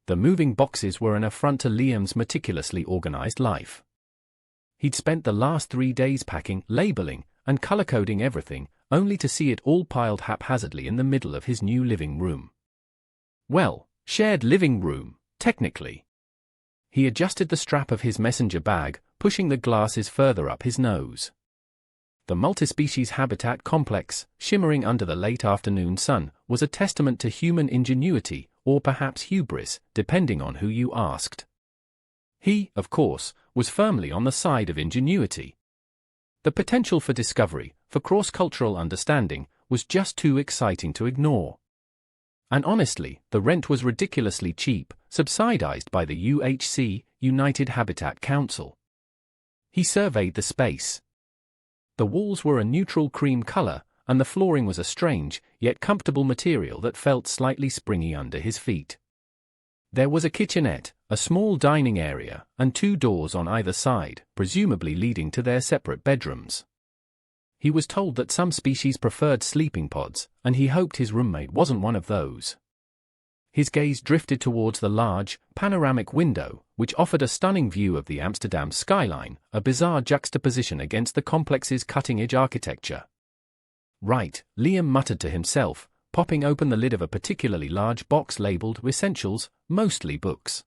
The moving boxes were an affront to Liam's meticulously organized life. He'd spent the last 3 days packing, labeling, and color-coding everything, only to see it all piled haphazardly in the middle of his new living room. Well, shared living room, technically. He adjusted the strap of his messenger bag, pushing the glasses further up his nose. The multi-species habitat complex, shimmering under the late afternoon sun, was a testament to human ingenuity, or perhaps hubris, depending on who you asked. He, of course, was firmly on the side of ingenuity. The potential for discovery, for cross-cultural understanding, was just too exciting to ignore. And honestly, the rent was ridiculously cheap, subsidized by the UHC, United Habitat Council. He surveyed the space. The walls were a neutral cream color, and the flooring was a strange, yet comfortable material that felt slightly springy under his feet. There was a kitchenette, a small dining area, and 2 doors on either side, presumably leading to their separate bedrooms. He was told that some species preferred sleeping pods, and he hoped his roommate wasn't one of those. His gaze drifted towards the large, panoramic window, which offered a stunning view of the Amsterdam skyline, a bizarre juxtaposition against the complex's cutting-edge architecture. Right, Liam muttered to himself, popping open the lid of a particularly large box labeled Essentials, mostly books.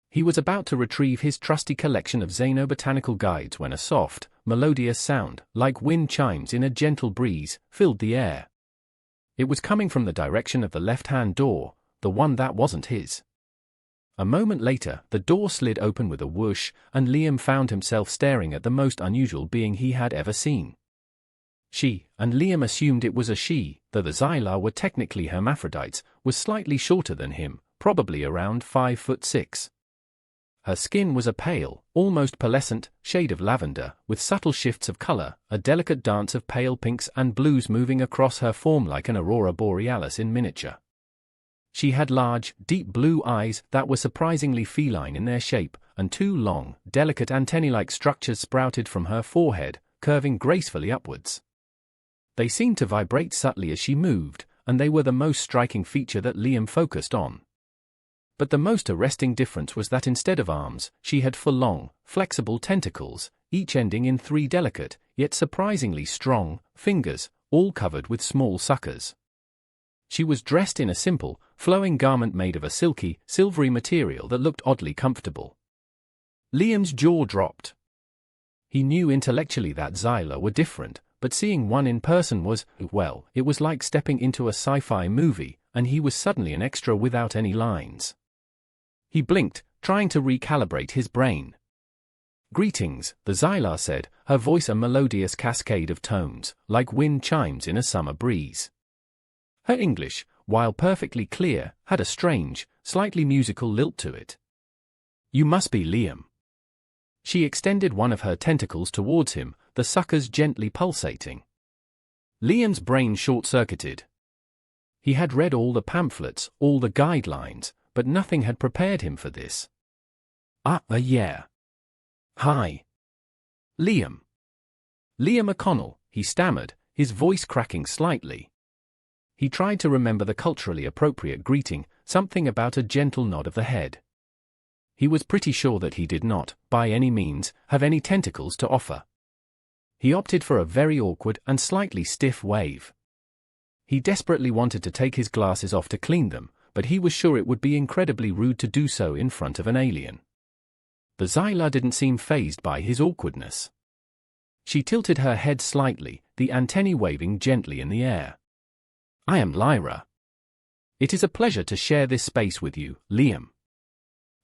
He was about to retrieve his trusty collection of xenobotanical guides when a soft, melodious sound, like wind chimes in a gentle breeze, filled the air. It was coming from the direction of the left-hand door, the one that wasn't his. A moment later, the door slid open with a whoosh, and Liam found himself staring at the most unusual being he had ever seen. She, and Liam assumed it was a she, though the Xyla were technically hermaphrodites, was slightly shorter than him, probably around 5'6". Her skin was a pale, almost pearlescent, shade of lavender, with subtle shifts of color, a delicate dance of pale pinks and blues moving across her form like an aurora borealis in miniature. She had large, deep blue eyes that were surprisingly feline in their shape, and 2 long, delicate antennae-like structures sprouted from her forehead, curving gracefully upwards. They seemed to vibrate subtly as she moved, and they were the most striking feature that Liam focused on. But the most arresting difference was that instead of arms, she had 4 long, flexible tentacles, each ending in 3 delicate, yet surprisingly strong, fingers, all covered with small suckers. She was dressed in a simple, flowing garment made of a silky, silvery material that looked oddly comfortable. Liam's jaw dropped. He knew intellectually that Xyla were different, but seeing one in person was, well, it was like stepping into a sci-fi movie, and he was suddenly an extra without any lines. He blinked, trying to recalibrate his brain. "Greetings," the Xyla said, her voice a melodious cascade of tones, like wind chimes in a summer breeze. Her English, while perfectly clear, had a strange, slightly musical lilt to it. "You must be Liam." She extended one of her tentacles towards him, the suckers gently pulsating. Liam's brain short-circuited. He had read all the pamphlets, all the guidelines, but nothing had prepared him for this. Yeah. Hi. Liam. Liam O'Connell, he stammered, his voice cracking slightly. He tried to remember the culturally appropriate greeting, something about a gentle nod of the head. He was pretty sure that he did not, by any means, have any tentacles to offer. He opted for a very awkward and slightly stiff wave. He desperately wanted to take his glasses off to clean them, but he was sure it would be incredibly rude to do so in front of an alien. The Xyla didn't seem fazed by his awkwardness. She tilted her head slightly, the antennae waving gently in the air. "I am Lyra. It is a pleasure to share this space with you, Liam."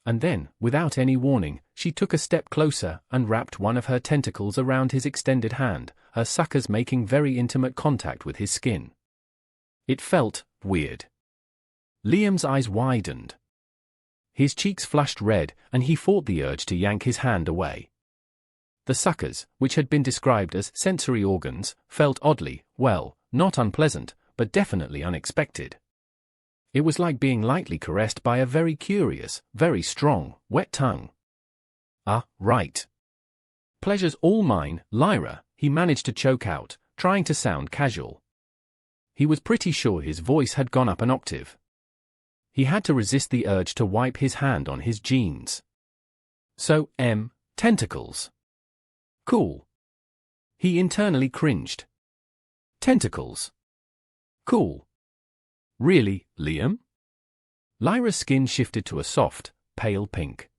And then, without any warning, she took a step closer and wrapped one of her tentacles around his extended hand, her suckers making very intimate contact with his skin. It felt weird. Liam's eyes widened. His cheeks flushed red, and he fought the urge to yank his hand away. The suckers, which had been described as sensory organs, felt oddly, well, not unpleasant, but definitely unexpected. It was like being lightly caressed by a very curious, very strong, wet tongue. Right. "Pleasure's all mine, Lyra," he managed to choke out, trying to sound casual. He was pretty sure his voice had gone up an octave. He had to resist the urge to wipe his hand on his jeans. So, tentacles. Cool. He internally cringed. Tentacles. Cool. Really, Liam? Lyra's skin shifted to a soft, pale pink.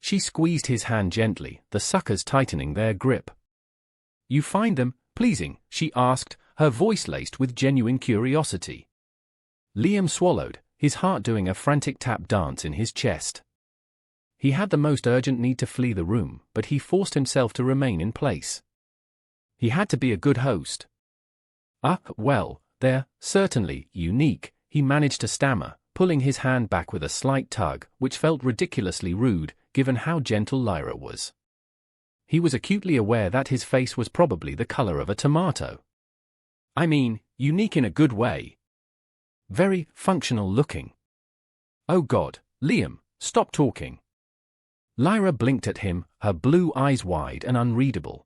She squeezed his hand gently, the suckers tightening their grip. You find them pleasing? She asked, her voice laced with genuine curiosity. Liam swallowed, his heart doing a frantic tap dance in his chest. He had the most urgent need to flee the room, but he forced himself to remain in place. He had to be a good host. Well, they're certainly unique, he managed to stammer, pulling his hand back with a slight tug, which felt ridiculously rude, given how gentle Lyra was. He was acutely aware that his face was probably the color of a tomato. I mean, unique in a good way. Very functional looking. Oh God, Liam, stop talking. Lyra blinked at him, her blue eyes wide and unreadable.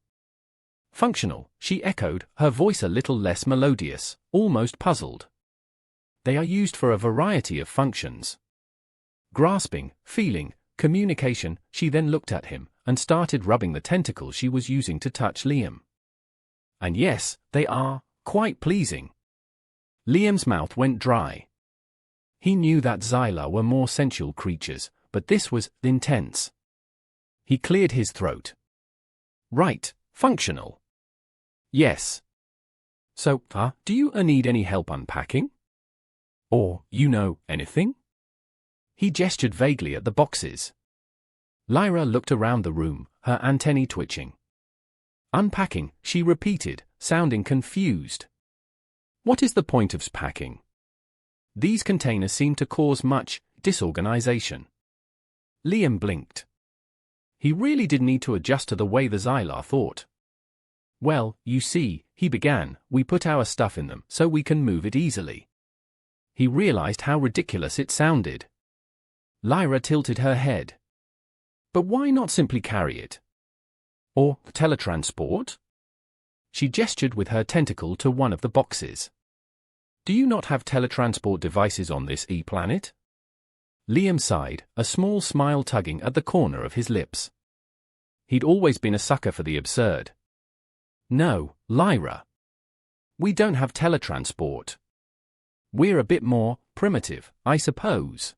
Functional, she echoed, her voice a little less melodious, almost puzzled. They are used for a variety of functions. Grasping, feeling, communication. She then looked at him, and started rubbing the tentacle she was using to touch Liam. And yes, they are quite pleasing. Liam's mouth went dry. He knew that Xyla were more sensual creatures, but this was intense. He cleared his throat. Right, functional. Yes. So, do you need any help unpacking? Or, anything? He gestured vaguely at the boxes. Lyra looked around the room, her antennae twitching. Unpacking, she repeated, sounding confused. What is the point of packing? These containers seem to cause much disorganization. Liam blinked. He really did need to adjust to the way the Xyla thought. Well, you see, he began, we put our stuff in them so we can move it easily. He realized how ridiculous it sounded. Lyra tilted her head. But why not simply carry it? Or teletransport? She gestured with her tentacle to one of the boxes. Do you not have teletransport devices on this E-planet? Liam sighed, a small smile tugging at the corner of his lips. He'd always been a sucker for the absurd. No, Lyra. We don't have teletransport. We're a bit more primitive, I suppose.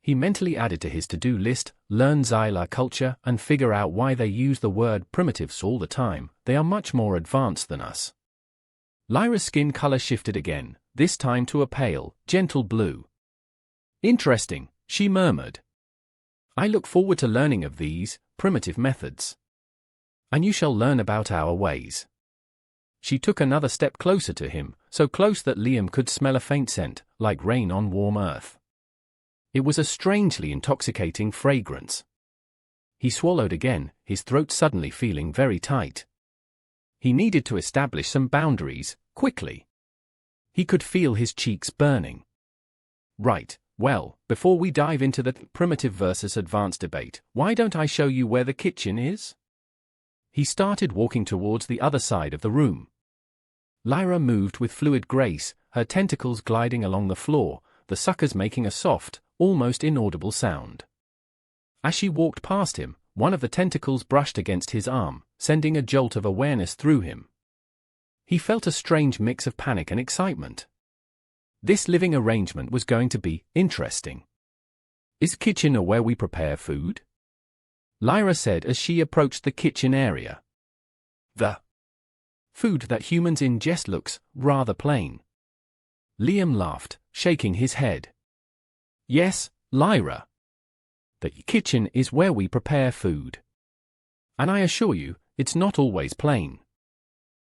He mentally added to his to-do list, learn Xyla culture and figure out why they use the word primitives all the time. They are much more advanced than us. Lyra's skin color shifted again, this time to a pale, gentle blue. Interesting, she murmured. I look forward to learning of these primitive methods. And you shall learn about our ways. She took another step closer to him, so close that Liam could smell a faint scent, like rain on warm earth. It was a strangely intoxicating fragrance. He swallowed again, his throat suddenly feeling very tight. He needed to establish some boundaries, quickly. He could feel his cheeks burning. Right, well, before we dive into the primitive versus advanced debate, why don't I show you where the kitchen is? He started walking towards the other side of the room. Lyra moved with fluid grace, her tentacles gliding along the floor, the suckers making a soft, almost inaudible sound. As she walked past him, one of the tentacles brushed against his arm, sending a jolt of awareness through him. He felt a strange mix of panic and excitement. This living arrangement was going to be interesting. Is kitchen where we prepare food? Lyra said as she approached the kitchen area. The food that humans ingest looks rather plain. Liam laughed, shaking his head. Yes, Lyra. The kitchen is where we prepare food. And I assure you, it's not always plain.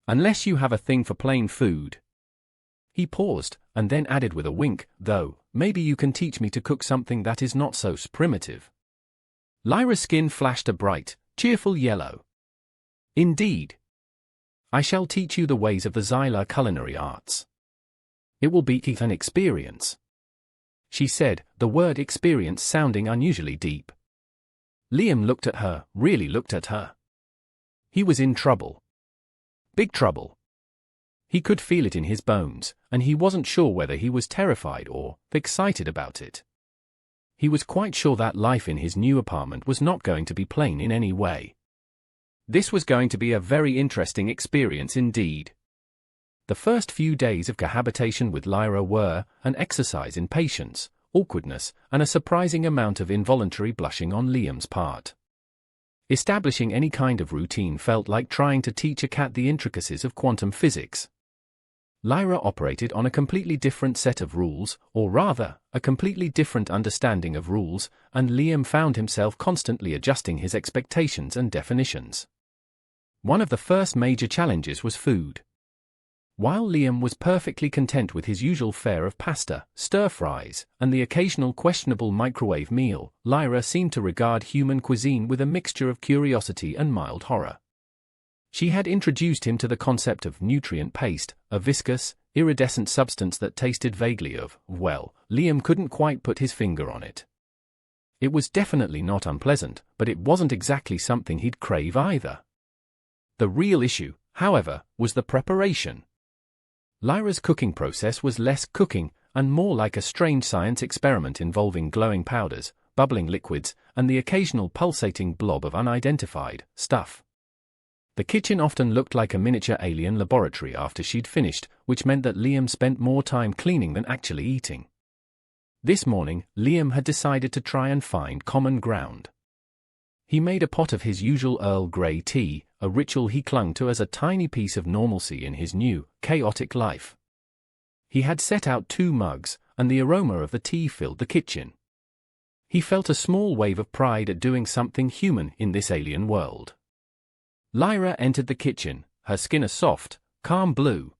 Unless you have a thing for plain food. He paused, and then added with a wink, though, maybe you can teach me to cook something that is not so primitive. Lyra's skin flashed a bright, cheerful yellow. Indeed. I shall teach you the ways of the Xyla culinary arts. It will be an experience. She said, the word experience sounding unusually deep. Liam looked at her, really looked at her. He was in trouble. Big trouble. He could feel it in his bones, and he wasn't sure whether he was terrified or excited about it. He was quite sure that life in his new apartment was not going to be plain in any way. This was going to be a very interesting experience indeed. The first few days of cohabitation with Lyra were an exercise in patience, awkwardness, and a surprising amount of involuntary blushing on Liam's part. Establishing any kind of routine felt like trying to teach a cat the intricacies of quantum physics. Lyra operated on a completely different set of rules, or rather, a completely different understanding of rules, and Liam found himself constantly adjusting his expectations and definitions. One of the first major challenges was food. While Liam was perfectly content with his usual fare of pasta, stir-fries, and the occasional questionable microwave meal, Lyra seemed to regard human cuisine with a mixture of curiosity and mild horror. She had introduced him to the concept of nutrient paste, a viscous, iridescent substance that tasted vaguely of, well, Liam couldn't quite put his finger on it. It was definitely not unpleasant, but it wasn't exactly something he'd crave either. The real issue, however, was the preparation. Lyra's cooking process was less cooking, and more like a strange science experiment involving glowing powders, bubbling liquids, and the occasional pulsating blob of unidentified stuff. The kitchen often looked like a miniature alien laboratory after she'd finished, which meant that Liam spent more time cleaning than actually eating. This morning, Liam had decided to try and find common ground. He made a pot of his usual Earl Grey tea, a ritual he clung to as a tiny piece of normalcy in his new, chaotic life. He had set out 2 mugs, and the aroma of the tea filled the kitchen. He felt a small wave of pride at doing something human in this alien world. Lyra entered the kitchen, her skin a soft, calm blue.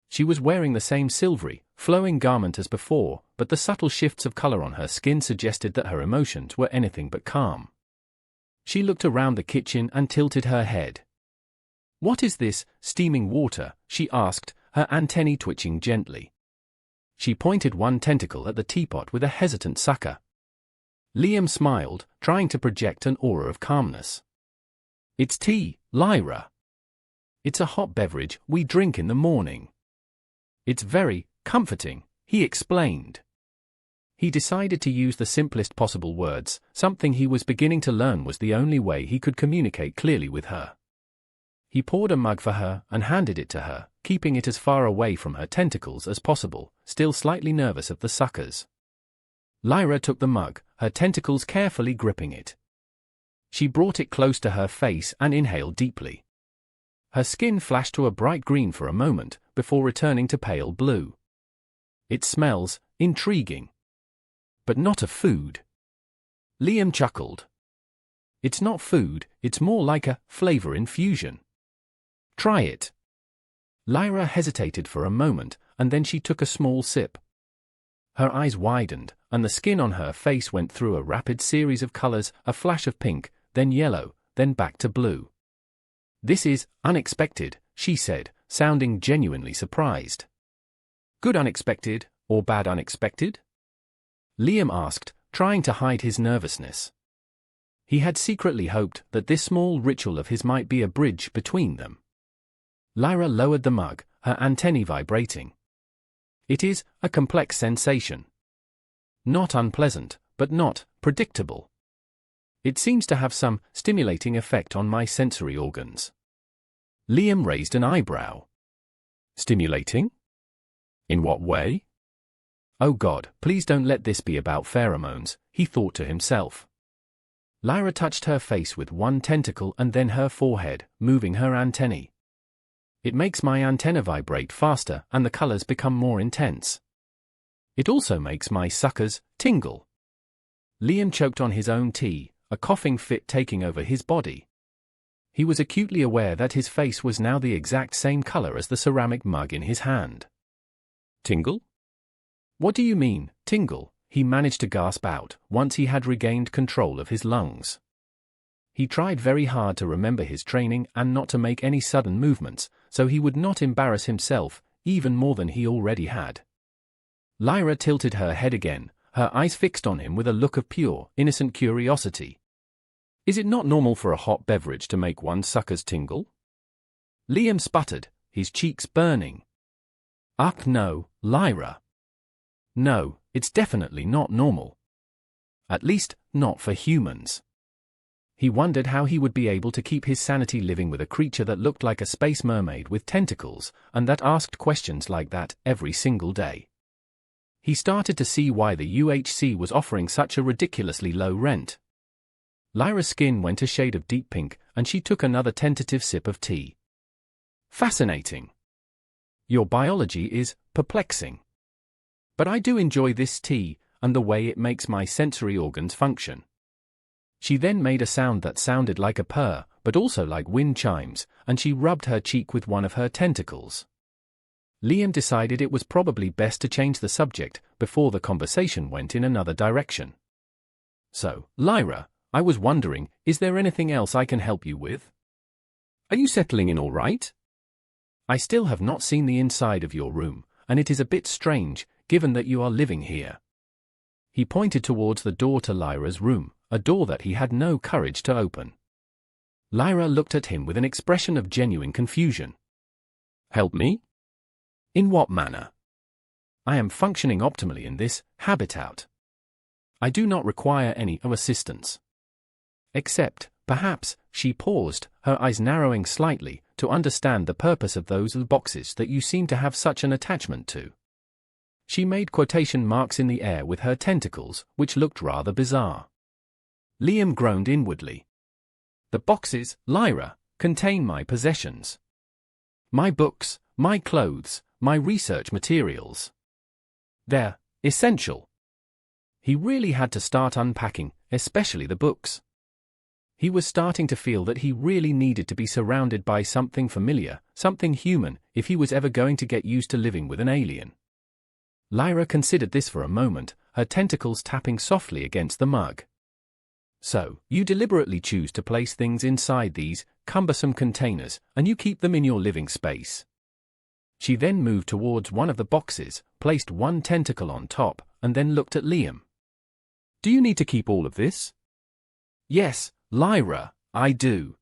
She was wearing the same silvery, flowing garment as before, but the subtle shifts of color on her skin suggested that her emotions were anything but calm. She looked around the kitchen and tilted her head. "What is this, steaming water?" she asked, her antennae twitching gently. She pointed one tentacle at the teapot with a hesitant sucker. Liam smiled, trying to project an aura of calmness. "It's tea, Lyra. It's a hot beverage we drink in the morning. It's very comforting," he explained. He decided to use the simplest possible words, something he was beginning to learn was the only way he could communicate clearly with her. He poured a mug for her and handed it to her, keeping it as far away from her tentacles as possible, still slightly nervous of the suckers. Lyra took the mug, her tentacles carefully gripping it. She brought it close to her face and inhaled deeply. Her skin flashed to a bright green for a moment, before returning to pale blue. "It smells intriguing. But not a food." Liam chuckled. "It's not food, it's more like a flavor infusion. Try it." Lyra hesitated for a moment, and then she took a small sip. Her eyes widened, and the skin on her face went through a rapid series of colors, a flash of pink, then yellow, then back to blue. "This is unexpected," she said, sounding genuinely surprised. "Good unexpected, or bad unexpected?" Liam asked, trying to hide his nervousness. He had secretly hoped that this small ritual of his might be a bridge between them. Lyra lowered the mug, her antennae vibrating. "It is a complex sensation. Not unpleasant, but not predictable. It seems to have some stimulating effect on my sensory organs." Liam raised an eyebrow. "Stimulating? In what way?" "Oh God, please don't let this be about pheromones," he thought to himself. Lyra touched her face with one tentacle and then her forehead, moving her antennae. "It makes my antenna vibrate faster and the colors become more intense. It also makes my suckers tingle." Liam choked on his own tea, a coughing fit taking over his body. He was acutely aware that his face was now the exact same color as the ceramic mug in his hand. "Tingle? What do you mean, tingle?" he managed to gasp out, once he had regained control of his lungs. He tried very hard to remember his training and not to make any sudden movements, so he would not embarrass himself, even more than he already had. Lyra tilted her head again, her eyes fixed on him with a look of pure, innocent curiosity. "Is it not normal for a hot beverage to make one's suckers tingle?" Liam sputtered, his cheeks burning. Ugh, no, Lyra. No, it's definitely not normal. At least, not for humans. He wondered how he would be able to keep his sanity living with a creature that looked like a space mermaid with tentacles, and that asked questions like that every single day. He started to see why the UHC was offering such a ridiculously low rent. Lyra's skin went a shade of deep pink, and she took another tentative sip of tea. Fascinating. Your biology is perplexing. But I do enjoy this tea, and the way it makes my sensory organs function. She then made a sound that sounded like a purr, but also like wind chimes, and she rubbed her cheek with one of her tentacles. Liam decided it was probably best to change the subject before the conversation went in another direction. So, Lyra, I was wondering, is there anything else I can help you with? Are you settling in all right? I still have not seen the inside of your room, and it is a bit strange, given that you are living here. He pointed towards the door to Lyra's room, a door that he had no courage to open. Lyra looked at him with an expression of genuine confusion. Help me? In what manner? I am functioning optimally in this habitat. I do not require any assistance. Except, perhaps, she paused, her eyes narrowing slightly, to understand the purpose of those boxes that you seem to have such an attachment to. She made quotation marks in the air with her tentacles, which looked rather bizarre. Liam groaned inwardly. The boxes, Lyra, contain my possessions. My books, my clothes, my research materials. They're essential. He really had to start unpacking, especially the books. He was starting to feel that he really needed to be surrounded by something familiar, something human, if he was ever going to get used to living with an alien. Lyra considered this for a moment, her tentacles tapping softly against the mug. So, you deliberately choose to place things inside these cumbersome containers, and you keep them in your living space. She then moved towards one of the boxes, placed one tentacle on top, and then looked at Liam. Do you need to keep all of this? Yes, Lyra, I do.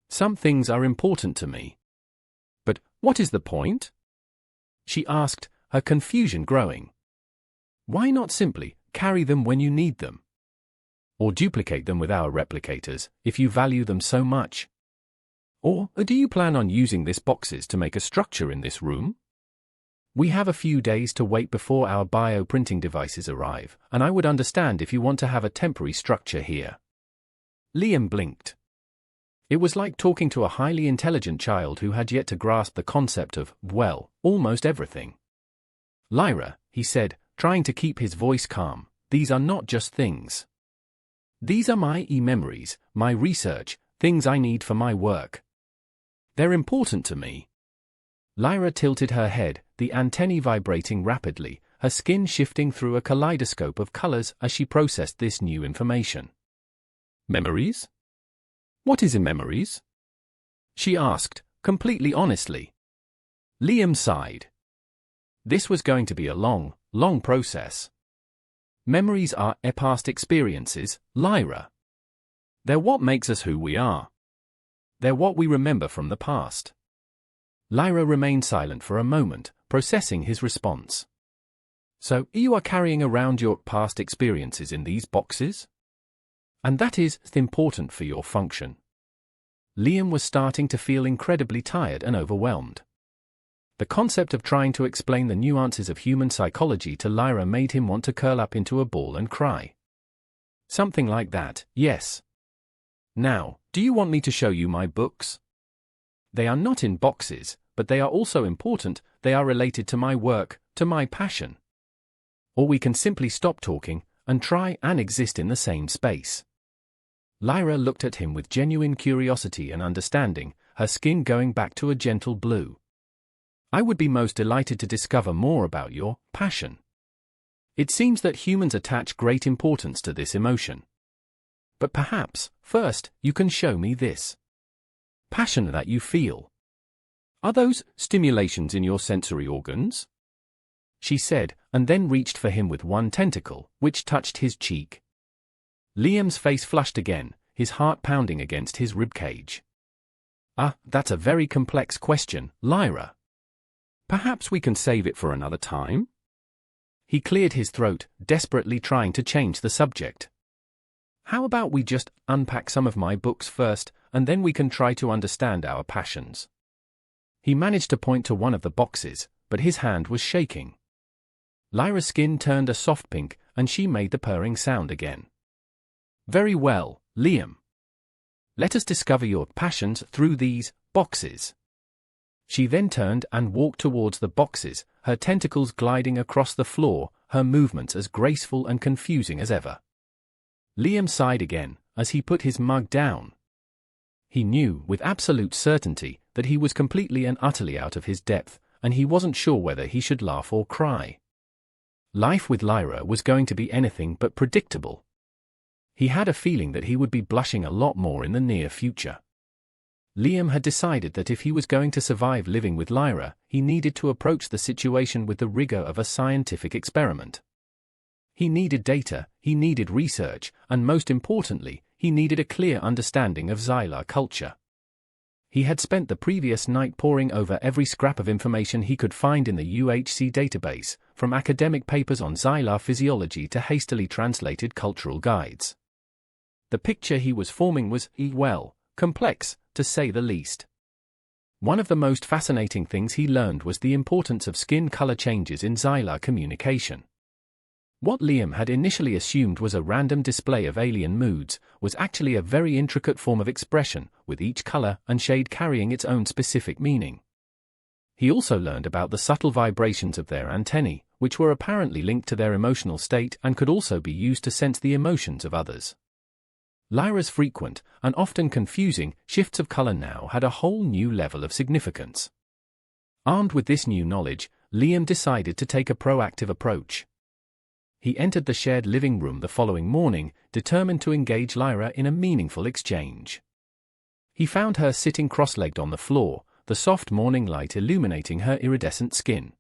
Some things are important to me. But what is the point? She asked, her confusion growing. Why not simply carry them when you need them? Or duplicate them with our replicators, if you value them so much? Or do you plan on using these boxes to make a structure in this room? We have a few days to wait before our bioprinting devices arrive, and I would understand if you want to have a temporary structure here. Liam blinked. It was like talking to a highly intelligent child who had yet to grasp the concept of, well, almost everything. Lyra, he said, trying to keep his voice calm, these are not just things. These are my memories, my research, things I need for my work. They're important to me. Lyra tilted her head, the antennae vibrating rapidly, her skin shifting through a kaleidoscope of colors as she processed this new information. Memories? What is in memories? She asked, completely honestly. Liam sighed. This was going to be a long, long process. Memories are past experiences, Lyra. They're what makes us who we are. They're what we remember from the past. Lyra remained silent for a moment, processing his response. So, you are carrying around your past experiences in these boxes? And that is important for your function. Liam was starting to feel incredibly tired and overwhelmed. The concept of trying to explain the nuances of human psychology to Lyra made him want to curl up into a ball and cry. Something like that, yes. Now, do you want me to show you my books? They are not in boxes, but they are also important, they are related to my work, to my passion. Or we can simply stop talking, and try and exist in the same space. Lyra looked at him with genuine curiosity and understanding, her skin going back to a gentle blue. I would be most delighted to discover more about your passion. It seems that humans attach great importance to this emotion. But perhaps, first, you can show me this passion that you feel. Are those stimulations in your sensory organs? She said, and then reached for him with one tentacle, which touched his cheek. Liam's face flushed again, his heart pounding against his ribcage. That's a very complex question, Lyra. Perhaps we can save it for another time? He cleared his throat, desperately trying to change the subject. How about we just unpack some of my books first, and then we can try to understand our passions? He managed to point to one of the boxes, but his hand was shaking. Lyra's skin turned a soft pink, and she made the purring sound again. Very well, Liam. Let us discover your passions through these boxes. She then turned and walked towards the boxes, her tentacles gliding across the floor, her movements as graceful and confusing as ever. Liam sighed again, as he put his mug down. He knew, with absolute certainty, that he was completely and utterly out of his depth, and he wasn't sure whether he should laugh or cry. Life with Lyra was going to be anything but predictable. He had a feeling that he would be blushing a lot more in the near future. Liam had decided that if he was going to survive living with Lyra, he needed to approach the situation with the rigor of a scientific experiment. He needed data, he needed research, and most importantly, he needed a clear understanding of Xylar culture. He had spent the previous night poring over every scrap of information he could find in the UHC database, from academic papers on Xylar physiology to hastily translated cultural guides. The picture he was forming was, well, complex, to say the least. One of the most fascinating things he learned was the importance of skin color changes in Xylar communication. What Liam had initially assumed was a random display of alien moods was actually a very intricate form of expression, with each color and shade carrying its own specific meaning. He also learned about the subtle vibrations of their antennae, which were apparently linked to their emotional state and could also be used to sense the emotions of others. Lyra's frequent, and often confusing, shifts of color now had a whole new level of significance. Armed with this new knowledge, Liam decided to take a proactive approach. He entered the shared living room the following morning, determined to engage Lyra in a meaningful exchange. He found her sitting cross-legged on the floor, the soft morning light illuminating her iridescent skin.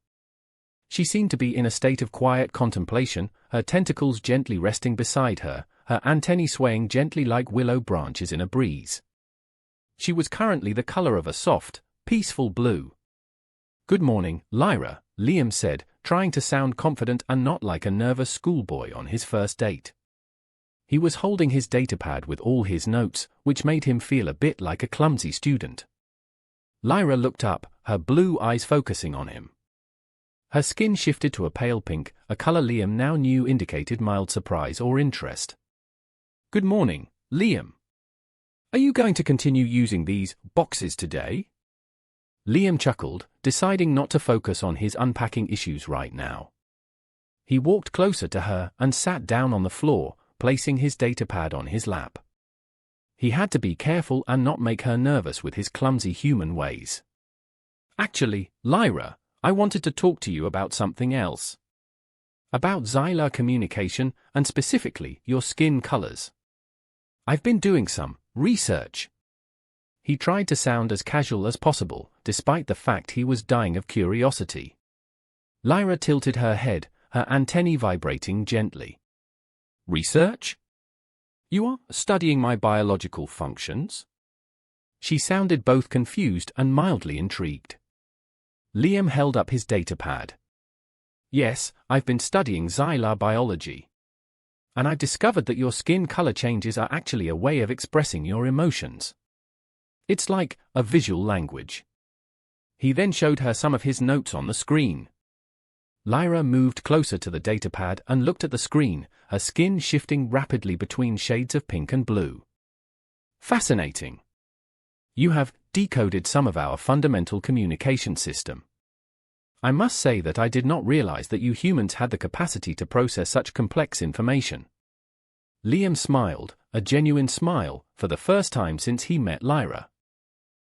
She seemed to be in a state of quiet contemplation, her tentacles gently resting beside her, her antennae swaying gently like willow branches in a breeze. She was currently the color of a soft, peaceful blue. "Good morning, Lyra," Liam said, trying to sound confident and not like a nervous schoolboy on his first date. He was holding his datapad with all his notes, which made him feel a bit like a clumsy student. Lyra looked up, her blue eyes focusing on him. Her skin shifted to a pale pink, a color Liam now knew indicated mild surprise or interest. "Good morning, Liam. Are you going to continue using these boxes today?" Liam chuckled, deciding not to focus on his unpacking issues right now. He walked closer to her and sat down on the floor, placing his datapad on his lap. He had to be careful and not make her nervous with his clumsy human ways. "Actually, Lyra, I wanted to talk to you about something else. About Xylar communication, and specifically your skin colors. I've been doing some research." He tried to sound as casual as possible, despite the fact he was dying of curiosity. Lyra tilted her head, her antennae vibrating gently. "Research? You are studying my biological functions?" She sounded both confused and mildly intrigued. Liam held up his datapad. "Yes, I've been studying Xylar biology. And I've discovered that your skin color changes are actually a way of expressing your emotions. It's like a visual language." He then showed her some of his notes on the screen. Lyra moved closer to the datapad and looked at the screen, her skin shifting rapidly between shades of pink and blue. "Fascinating. You have decoded some of our fundamental communication system. I must say that I did not realize that you humans had the capacity to process such complex information." Liam smiled, a genuine smile, for the first time since he met Lyra.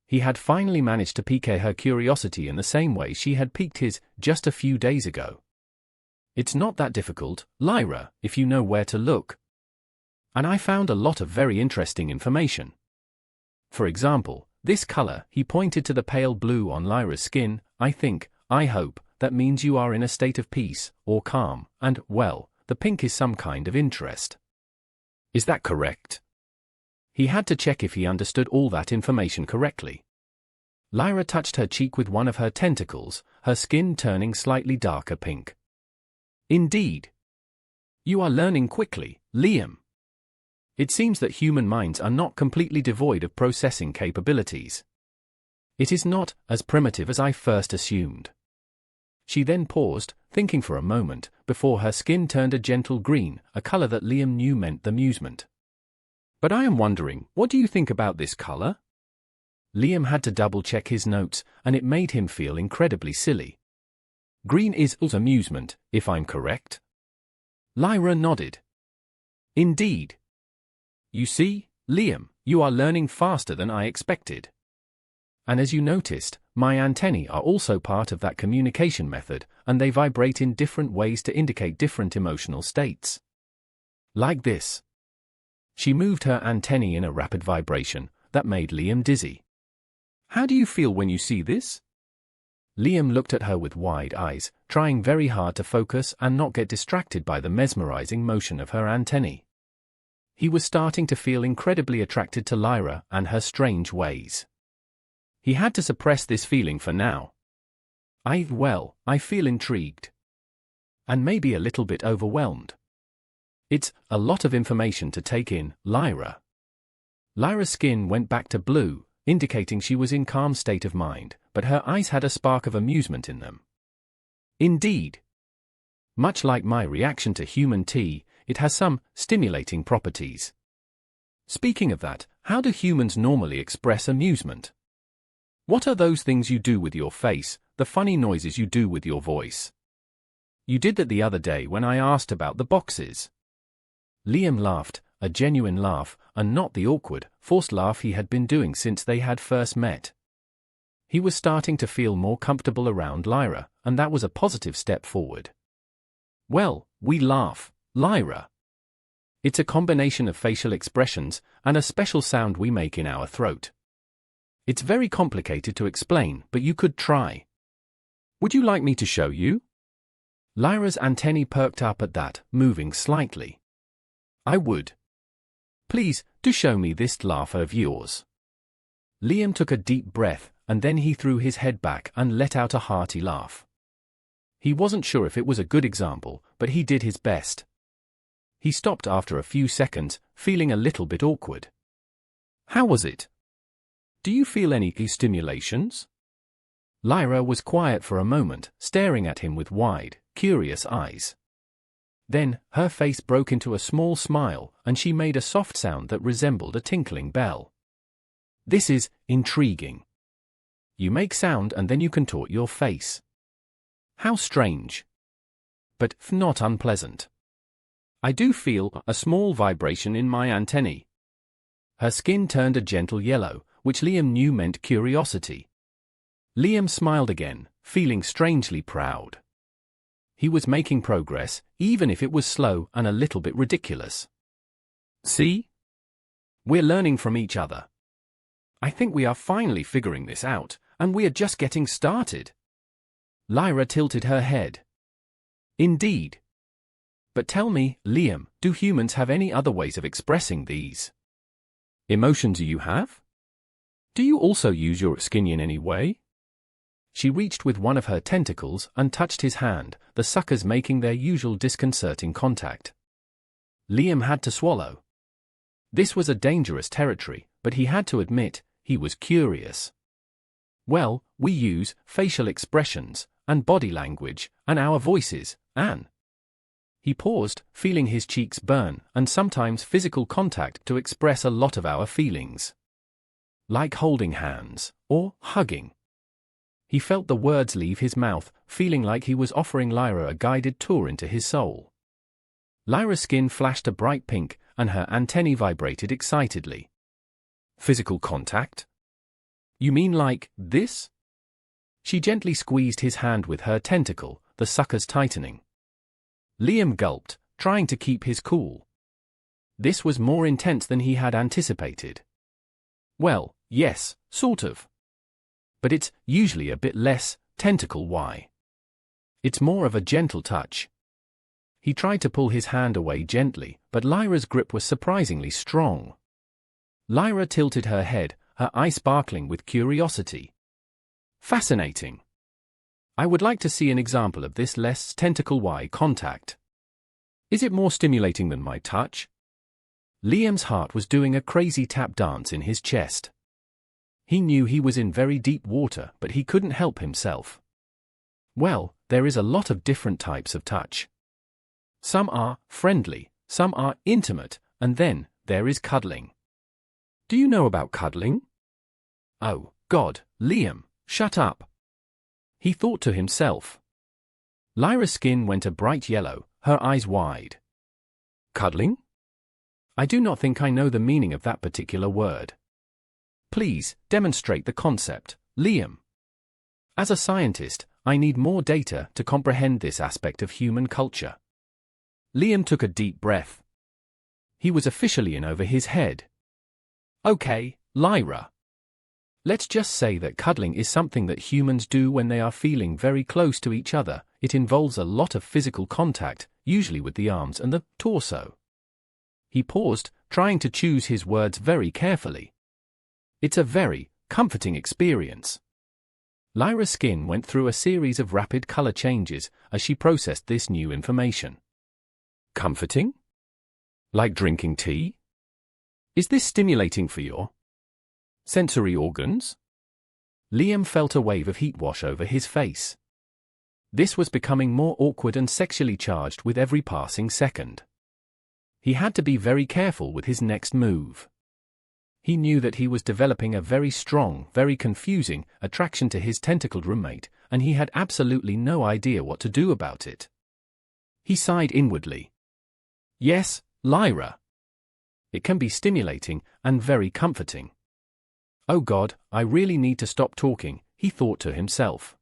He had finally managed to pique her curiosity in the same way she had piqued his just a few days ago. "It's not that difficult, Lyra, if you know where to look. And I found a lot of very interesting information. For example, this color," he pointed to the pale blue on Lyra's skin, I hope, that means you are in a state of peace, or calm, and, well, the pink is some kind of interest. Is that correct?" He had to check if he understood all that information correctly. Lyra touched her cheek with one of her tentacles, her skin turning slightly darker pink. Indeed. You are learning quickly, Liam. It seems that human minds are not completely devoid of processing capabilities. It is not as primitive as I first assumed. She then paused, thinking for a moment, before her skin turned a gentle green, a color that Liam knew meant amusement. But I am wondering, what do you think about this color? Liam had to double-check his notes, and it made him feel incredibly silly. Green is amusement, if I'm correct? Lyra nodded. Indeed. You see, Liam, you are learning faster than I expected. And as you noticed, my antennae are also part of that communication method, and they vibrate in different ways to indicate different emotional states. Like this. She moved her antennae in a rapid vibration that made Liam dizzy. How do you feel when you see this? Liam looked at her with wide eyes, trying very hard to focus and not get distracted by the mesmerizing motion of her antennae. He was starting to feel incredibly attracted to Lyra and her strange ways. He had to suppress this feeling for now. I feel intrigued. And maybe a little bit overwhelmed. It's a lot of information to take in, Lyra. Lyra's skin went back to blue, indicating she was in calm state of mind, but her eyes had a spark of amusement in them. Indeed. Much like my reaction to human tea, it has some stimulating properties. Speaking of that, how do humans normally express amusement? What are those things you do with your face, the funny noises you do with your voice? You did that the other day when I asked about the boxes. Liam laughed, a genuine laugh, and not the awkward, forced laugh he had been doing since they had first met. He was starting to feel more comfortable around Lyra, and that was a positive step forward. Well, we laugh, Lyra. It's a combination of facial expressions and a special sound we make in our throat. It's very complicated to explain, but you could try. Would you like me to show you? Lyra's antennae perked up at that, moving slightly. I would. Please, do show me this laugh of yours. Liam took a deep breath, and then he threw his head back and let out a hearty laugh. He wasn't sure if it was a good example, but he did his best. He stopped after a few seconds, feeling a little bit awkward. How was it? Do you feel any stimulations? Lyra was quiet for a moment, staring at him with wide, curious eyes. Then, her face broke into a small smile, and she made a soft sound that resembled a tinkling bell. This is intriguing. You make sound and then you contort your face. How strange. But not unpleasant. I do feel a small vibration in my antennae. Her skin turned a gentle yellow, which Liam knew meant curiosity. Liam smiled again, feeling strangely proud. He was making progress, even if it was slow and a little bit ridiculous. See? We're learning from each other. I think we are finally figuring this out, and we are just getting started. Lyra tilted her head. Indeed. But tell me, Liam, do humans have any other ways of expressing these emotions you have? Do you also use your skin in any way? She reached with one of her tentacles and touched his hand, the suckers making their usual disconcerting contact. Liam had to swallow. This was a dangerous territory, but he had to admit, he was curious. Well, we use facial expressions, and body language, and our voices, Anne. He paused, feeling his cheeks burn, and sometimes physical contact to express a lot of our feelings. Like holding hands, or hugging. He felt the words leave his mouth, feeling like he was offering Lyra a guided tour into his soul. Lyra's skin flashed a bright pink, and her antennae vibrated excitedly. Physical contact? You mean like this? She gently squeezed his hand with her tentacle, the suckers tightening. Liam gulped, trying to keep his cool. This was more intense than he had anticipated. Well, yes, sort of. But it's usually a bit less tentacle-y. It's more of a gentle touch. He tried to pull his hand away gently, but Lyra's grip was surprisingly strong. Lyra tilted her head, her eye sparkling with curiosity. Fascinating. I would like to see an example of this less tentacle-y contact. Is it more stimulating than my touch? Liam's heart was doing a crazy tap dance in his chest. He knew he was in very deep water, but he couldn't help himself. Well, there is a lot of different types of touch. Some are friendly, some are intimate, and then there is cuddling. Do you know about cuddling? Oh, God, Liam, shut up. He thought to himself. Lyra's skin went a bright yellow, her eyes wide. Cuddling? I do not think I know the meaning of that particular word. Please, demonstrate the concept, Liam. As a scientist, I need more data to comprehend this aspect of human culture. Liam took a deep breath. He was officially in over his head. Okay, Lyra. Let's just say that cuddling is something that humans do when they are feeling very close to each other. It involves a lot of physical contact, usually with the arms and the torso. He paused, trying to choose his words very carefully. It's a very comforting experience. Lyra's skin went through a series of rapid color changes as she processed this new information. Comforting? Like drinking tea? Is this stimulating for your sensory organs? Liam felt a wave of heat wash over his face. This was becoming more awkward and sexually charged with every passing second. He had to be very careful with his next move. He knew that he was developing a very strong, very confusing attraction to his tentacled roommate, and he had absolutely no idea what to do about it. He sighed inwardly. Yes, Lyra. It can be stimulating and very comforting. Oh God, I really need to stop talking, he thought to himself.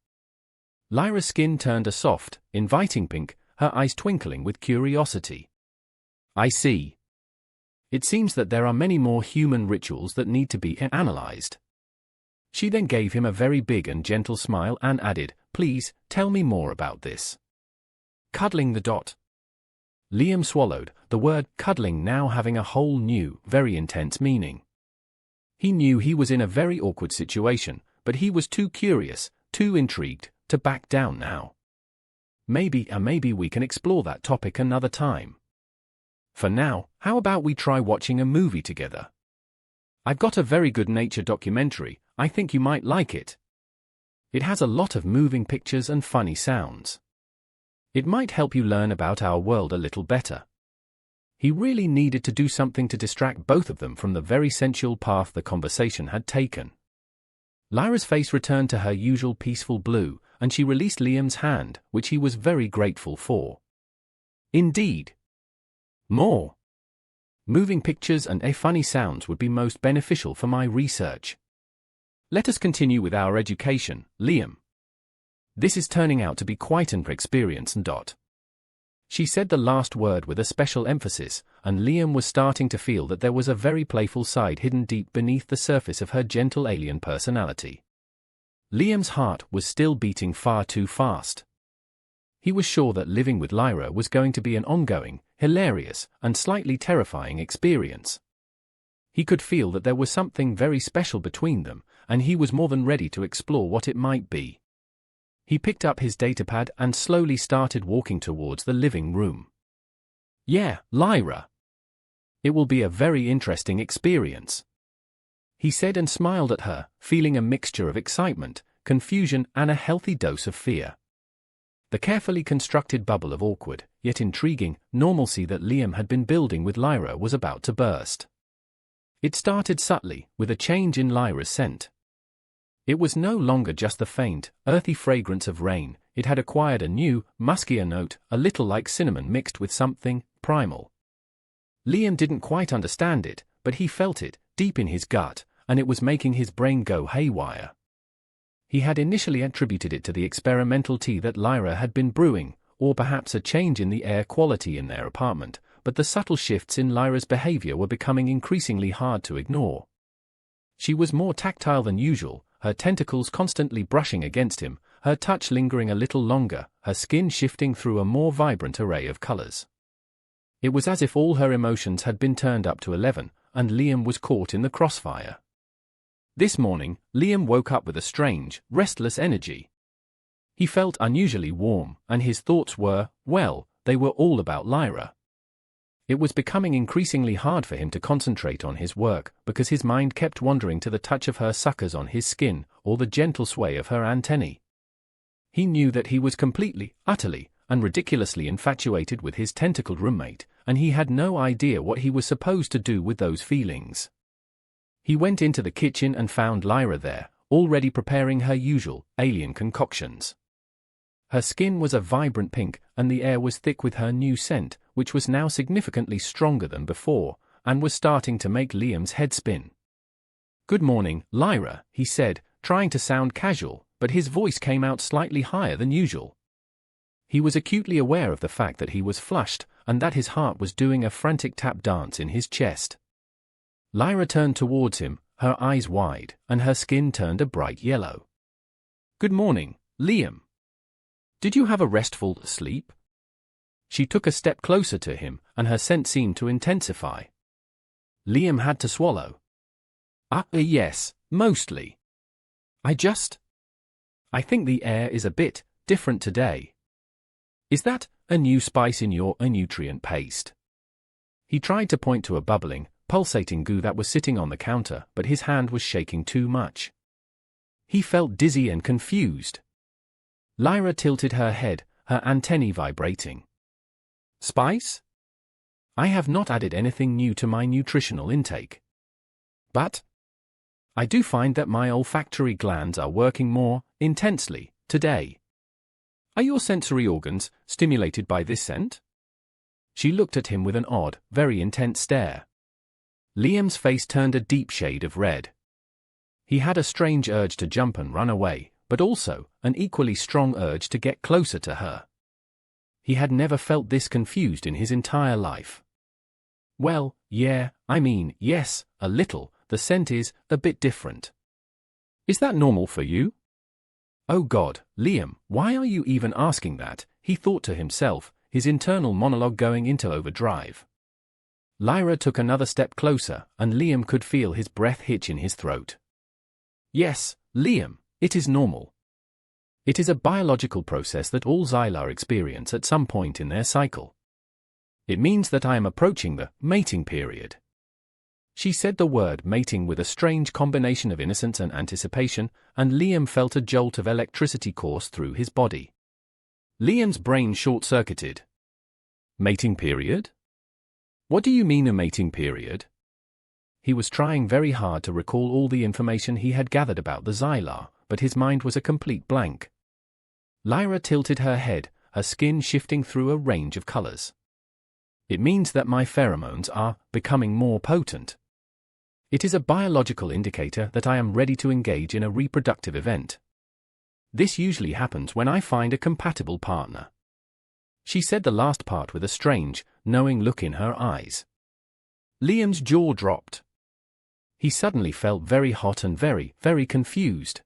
Lyra's skin turned a soft, inviting pink, her eyes twinkling with curiosity. I see. It seems that there are many more human rituals that need to be analyzed. She then gave him a very big and gentle smile and added, Please, tell me more about this. Cuddling the dot. Liam swallowed, the word cuddling now having a whole new, very intense meaning. He knew he was in a very awkward situation, but he was too curious, too intrigued, to back down now. Maybe we can explore that topic another time. For now, how about we try watching a movie together? I've got a very good nature documentary, I think you might like it. It has a lot of moving pictures and funny sounds. It might help you learn about our world a little better. He really needed to do something to distract both of them from the very sensual path the conversation had taken. Lyra's face returned to her usual peaceful blue, and she released Liam's hand, which he was very grateful for. Indeed. More moving pictures and funny sounds would be most beneficial for my research. Let us continue with our education, Liam. This is turning out to be quite an experience. She said the last word with a special emphasis, and Liam was starting to feel that there was a very playful side hidden deep beneath the surface of her gentle alien personality. Liam's heart was still beating far too fast. He was sure that living with Lyra was going to be an ongoing, hilarious, and slightly terrifying experience. He could feel that there was something very special between them, and he was more than ready to explore what it might be. He picked up his datapad and slowly started walking towards the living room. Yeah, Lyra. It will be a very interesting experience. He said and smiled at her, feeling a mixture of excitement, confusion, and a healthy dose of fear. The carefully constructed bubble of awkward, yet intriguing, normalcy that Liam had been building with Lyra was about to burst. It started subtly, with a change in Lyra's scent. It was no longer just the faint, earthy fragrance of rain, it had acquired a new, muskier note, a little like cinnamon mixed with something primal. Liam didn't quite understand it, but he felt it, deep in his gut, and it was making his brain go haywire. He had initially attributed it to the experimental tea that Lyra had been brewing, or perhaps a change in the air quality in their apartment, but the subtle shifts in Lyra's behavior were becoming increasingly hard to ignore. She was more tactile than usual, her tentacles constantly brushing against him, her touch lingering a little longer, her skin shifting through a more vibrant array of colors. It was as if all her emotions had been turned up to 11, and Liam was caught in the crossfire. This morning, Liam woke up with a strange, restless energy. He felt unusually warm, and his thoughts were, well, they were all about Lyra. It was becoming increasingly hard for him to concentrate on his work because his mind kept wandering to the touch of her suckers on his skin or the gentle sway of her antennae. He knew that he was completely, utterly, and ridiculously infatuated with his tentacled roommate, and he had no idea what he was supposed to do with those feelings. He went into the kitchen and found Lyra there, already preparing her usual, alien concoctions. Her skin was a vibrant pink, and the air was thick with her new scent, which was now significantly stronger than before, and was starting to make Liam's head spin. "Good morning, Lyra," he said, trying to sound casual, but his voice came out slightly higher than usual. He was acutely aware of the fact that he was flushed, and that his heart was doing a frantic tap dance in his chest. Lyra turned towards him, her eyes wide, and her skin turned a bright yellow. "Good morning, Liam. Did you have a restful sleep?" She took a step closer to him, and her scent seemed to intensify. Liam had to swallow. Yes, mostly. I think the air is a bit different today. Is that a new spice in your nutrient paste?" He tried to point to a bubbling, pulsating goo that was sitting on the counter, but his hand was shaking too much. He felt dizzy and confused. Lyra tilted her head, her antennae vibrating. "Spice? I have not added anything new to my nutritional intake. But I do find that my olfactory glands are working more intensely today. Are your sensory organs stimulated by this scent?" She looked at him with an odd, very intense stare. Liam's face turned a deep shade of red. He had a strange urge to jump and run away, but also an equally strong urge to get closer to her. He had never felt this confused in his entire life. "Well, yeah, yes, a little. The scent is a bit different. Is that normal for you?" "Oh God, Liam, why are you even asking that?" he thought to himself, his internal monologue going into overdrive. Lyra took another step closer, and Liam could feel his breath hitch in his throat. "Yes, Liam, it is normal. It is a biological process that all Xylar experience at some point in their cycle. It means that I am approaching the mating period." She said the word mating with a strange combination of innocence and anticipation, and Liam felt a jolt of electricity course through his body. Liam's brain short-circuited. "Mating period? What do you mean a mating period?" He was trying very hard to recall all the information he had gathered about the Xylar, but his mind was a complete blank. Lyra tilted her head, her skin shifting through a range of colors. "It means that my pheromones are becoming more potent. It is a biological indicator that I am ready to engage in a reproductive event. This usually happens when I find a compatible partner." She said the last part with a strange, knowing look in her eyes. Liam's jaw dropped. He suddenly felt very hot and very, very confused.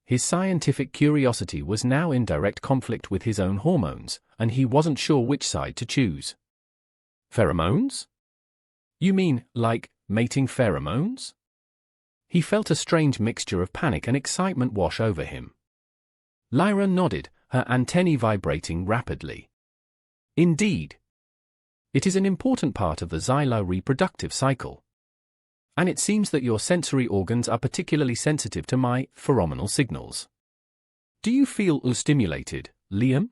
His scientific curiosity was now in direct conflict with his own hormones, and he wasn't sure which side to choose. "Pheromones? You mean, like, mating pheromones?" He felt a strange mixture of panic and excitement wash over him. Lyra nodded, her antennae vibrating rapidly. "Indeed. It is an important part of the Xylar reproductive cycle. And it seems that your sensory organs are particularly sensitive to my pheromonal signals. Do you feel stimulated, Liam?"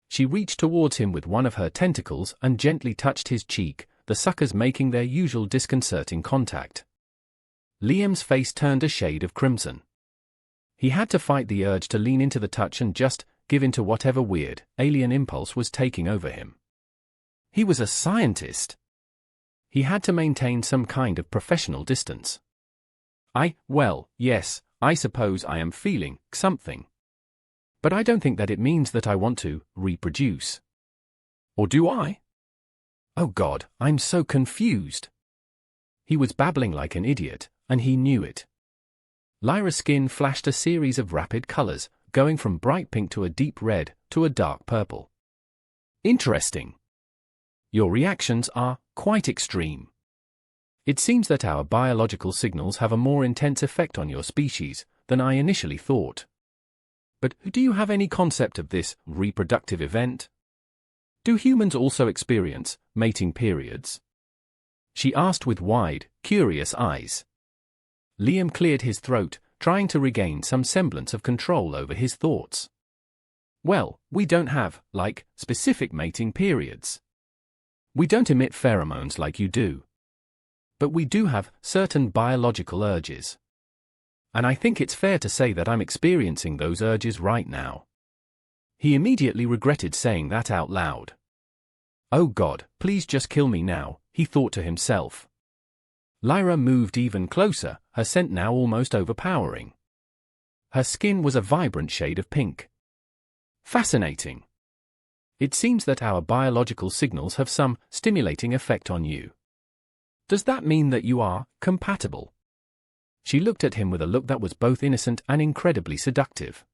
She reached towards him with one of her tentacles and gently touched his cheek, the suckers making their usual disconcerting contact. Liam's face turned a shade of crimson. He had to fight the urge to lean into the touch and just give in to whatever weird, alien impulse was taking over him. He was a scientist. He had to maintain some kind of professional distance. Well, yes, I suppose I am feeling something. But I don't think that it means that I want to reproduce. Or do I? Oh God, I'm so confused." He was babbling like an idiot, and he knew it. Lyra's skin flashed a series of rapid colors, going from bright pink to a deep red to a dark purple. "Interesting. Your reactions are quite extreme. It seems that our biological signals have a more intense effect on your species than I initially thought. But do you have any concept of this reproductive event? Do humans also experience mating periods? She asked with wide, curious eyes. Liam cleared his throat, trying to regain some semblance of control over his thoughts. Well, we don't have, like, specific mating periods. We don't emit pheromones like you do. But we do have certain biological urges. And I think it's fair to say that I'm experiencing those urges right now. He immediately regretted saying that out loud. Oh God, please just kill me now, he thought to himself. Lyra moved even closer, her scent now almost overpowering. Her skin was a vibrant shade of pink. Fascinating. It seems that our biological signals have some stimulating effect on you. Does that mean that you are compatible? She looked at him with a look that was both innocent and incredibly seductive.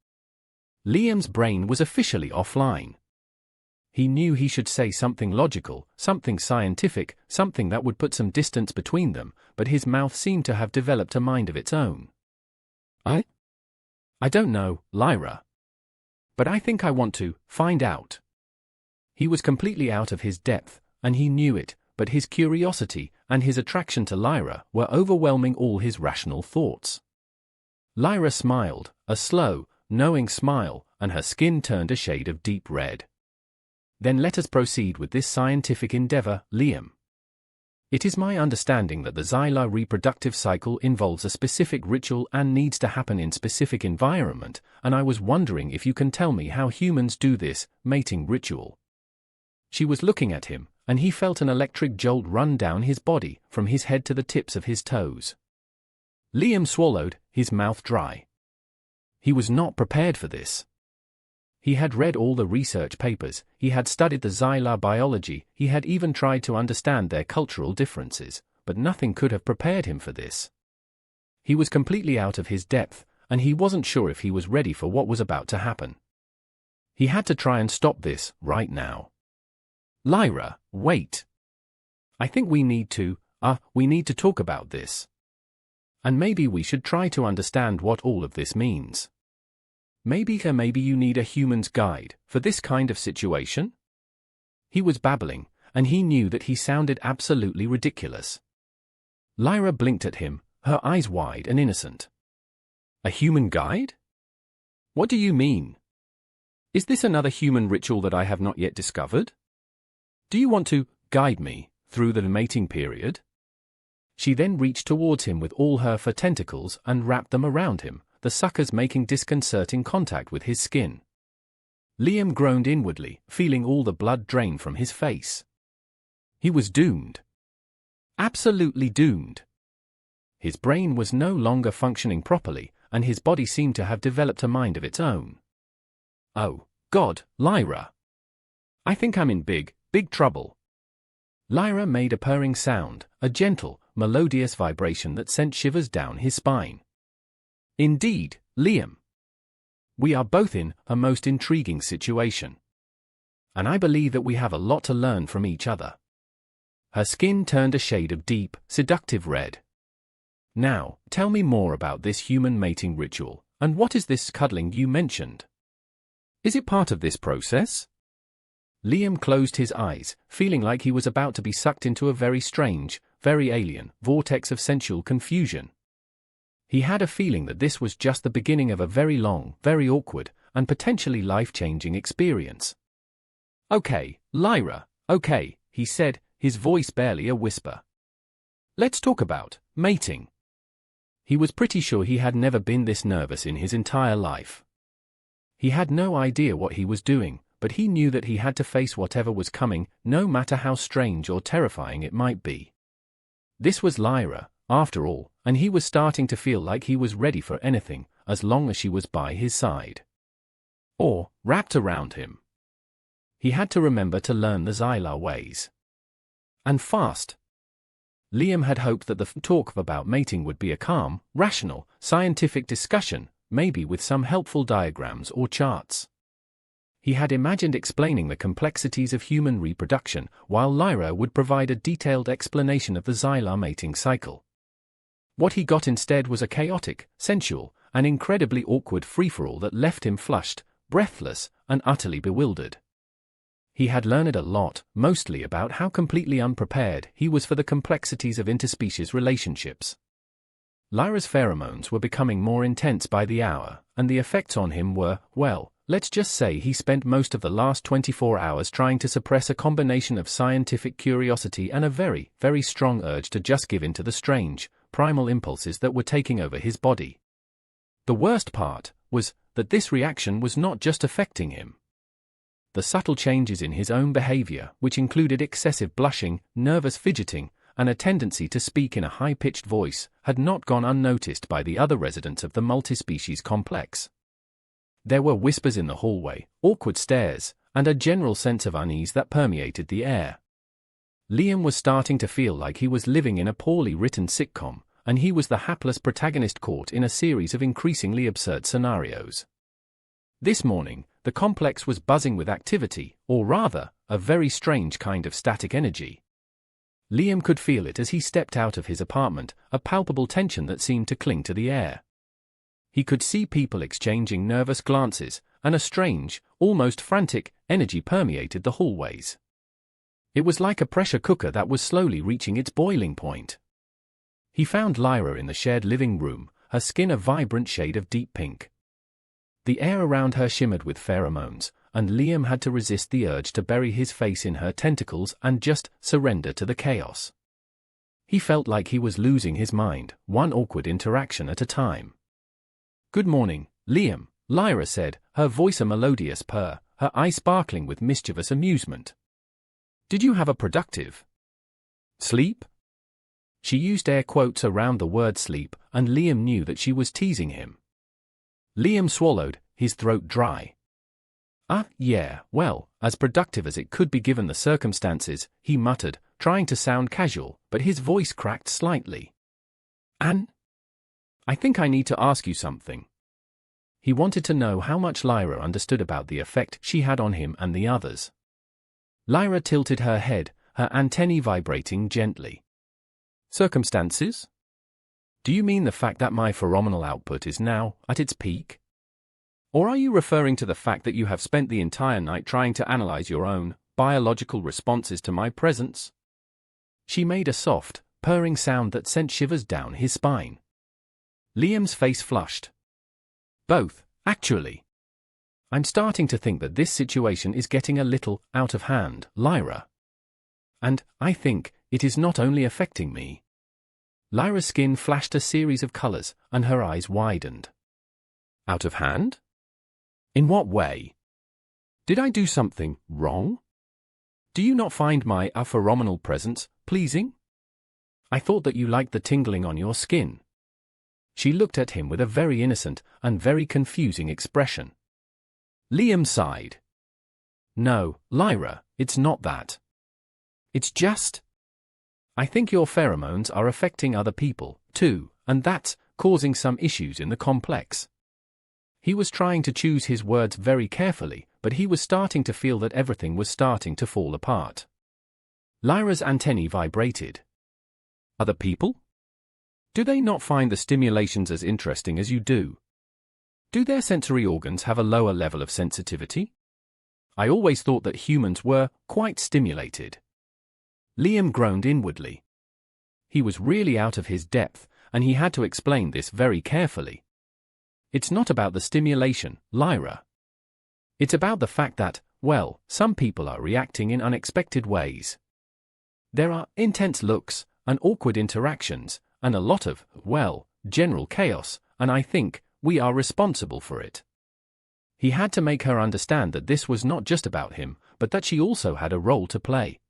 Liam's brain was officially offline. He knew he should say something logical, something scientific, something that would put some distance between them, but his mouth seemed to have developed a mind of its own. I don't know, Lyra. But I think I want to find out. He was completely out of his depth, and he knew it, but his curiosity and his attraction to Lyra were overwhelming all his rational thoughts. Lyra smiled, a slow, knowing smile, and her skin turned a shade of deep red. Then let us proceed with this scientific endeavor, Liam. It is my understanding that the Xylar reproductive cycle involves a specific ritual and needs to happen in specific environment, and I was wondering if you can tell me how humans do this mating ritual. She was looking at him, and he felt an electric jolt run down his body, from his head to the tips of his toes. Liam swallowed, his mouth dry. He was not prepared for this. He had read all the research papers, he had studied the Xylar biology, he had even tried to understand their cultural differences, but nothing could have prepared him for this. He was completely out of his depth, and he wasn't sure if he was ready for what was about to happen. He had to try and stop this, right now. Lyra, wait. I think we need to talk about this. And maybe we should try to understand what all of this means. Maybe you need a human's guide for this kind of situation? He was babbling, and he knew that he sounded absolutely ridiculous. Lyra blinked at him, her eyes wide and innocent. A human guide? What do you mean? Is this another human ritual that I have not yet discovered? Do you want to guide me through the mating period? She then reached towards him with all her four tentacles and wrapped them around him, the suckers making disconcerting contact with his skin. Liam groaned inwardly, feeling all the blood drain from his face. He was doomed. Absolutely doomed. His brain was no longer functioning properly, and his body seemed to have developed a mind of its own. Oh, God, Lyra. I think I'm in big trouble. Lyra made a purring sound, a gentle, melodious vibration that sent shivers down his spine. Indeed, Liam. We are both in a most intriguing situation. And I believe that we have a lot to learn from each other. Her skin turned a shade of deep, seductive red. Now, tell me more about this human mating ritual, and what is this cuddling you mentioned? Is it part of this process? Liam closed his eyes, feeling like he was about to be sucked into a very strange, very alien vortex of sensual confusion. He had a feeling that this was just the beginning of a very long, very awkward, and potentially life-changing experience. Okay, Lyra, okay, he said, his voice barely a whisper. Let's talk about mating. He was pretty sure he had never been this nervous in his entire life. He had no idea what he was doing, but he knew that he had to face whatever was coming, no matter how strange or terrifying it might be. This was Lyra, after all, and he was starting to feel like he was ready for anything, as long as she was by his side. Or wrapped around him. He had to remember to learn the Xylar ways. And fast. Liam had hoped that the talk about mating would be a calm, rational, scientific discussion, maybe with some helpful diagrams or charts. He had imagined explaining the complexities of human reproduction, while Lyra would provide a detailed explanation of the xylar mating cycle. What he got instead was a chaotic, sensual, and incredibly awkward free-for-all that left him flushed, breathless, and utterly bewildered. He had learned a lot, mostly about how completely unprepared he was for the complexities of interspecies relationships. Lyra's pheromones were becoming more intense by the hour, and the effects on him were, well, let's just say he spent most of the last 24 hours trying to suppress a combination of scientific curiosity and a very, very strong urge to just give in to the strange, primal impulses that were taking over his body. The worst part was that this reaction was not just affecting him. The subtle changes in his own behavior, which included excessive blushing, nervous fidgeting, and a tendency to speak in a high-pitched voice, had not gone unnoticed by the other residents of the multi-species complex. There were whispers in the hallway, awkward stares, and a general sense of unease that permeated the air. Liam was starting to feel like he was living in a poorly written sitcom, and he was the hapless protagonist caught in a series of increasingly absurd scenarios. This morning, the complex was buzzing with activity, or rather, a very strange kind of static energy. Liam could feel it as he stepped out of his apartment, a palpable tension that seemed to cling to the air. He could see people exchanging nervous glances, and a strange, almost frantic, energy permeated the hallways. It was like a pressure cooker that was slowly reaching its boiling point. He found Lyra in the shared living room, her skin a vibrant shade of deep pink. The air around her shimmered with pheromones, and Liam had to resist the urge to bury his face in her tentacles and just surrender to the chaos. He felt like he was losing his mind, one awkward interaction at a time. "Good morning, Liam," Lyra said, her voice a melodious purr, her eye sparkling with mischievous amusement. "Did you have a productive sleep?" She used air quotes around the word sleep, and Liam knew that she was teasing him. Liam swallowed, his throat dry. Yeah, well, as productive as it could be given the circumstances, he muttered, trying to sound casual, but his voice cracked slightly. "Anne? I think I need to ask you something." He wanted to know how much Lyra understood about the effect she had on him and the others. Lyra tilted her head, her antennae vibrating gently. "Circumstances? Do you mean the fact that my pheromonal output is now at its peak? Or are you referring to the fact that you have spent the entire night trying to analyze your own biological responses to my presence?" She made a soft, purring sound that sent shivers down his spine. Liam's face flushed. "Both, actually. I'm starting to think that this situation is getting a little out of hand, Lyra. And I think it is not only affecting me." Lyra's skin flashed a series of colors, and her eyes widened. "Out of hand? In what way? Did I do something wrong? Do you not find my pheromonal presence pleasing? I thought that you liked the tingling on your skin." She looked at him with a very innocent and very confusing expression. Liam sighed. "No, Lyra, it's not that. It's just, I think your pheromones are affecting other people, too, and that's causing some issues in the complex." He was trying to choose his words very carefully, but he was starting to feel that everything was starting to fall apart. Lyra's antennae vibrated. "Other people? Do they not find the stimulations as interesting as you do? Do their sensory organs have a lower level of sensitivity? I always thought that humans were quite stimulated." Liam groaned inwardly. He was really out of his depth, and he had to explain this very carefully. "It's not about the stimulation, Lyra. It's about the fact that, well, some people are reacting in unexpected ways. There are intense looks, and awkward interactions, and a lot of, well, general chaos, and I think we are responsible for it." He had to make her understand that this was not just about him, but that she also had a role to play.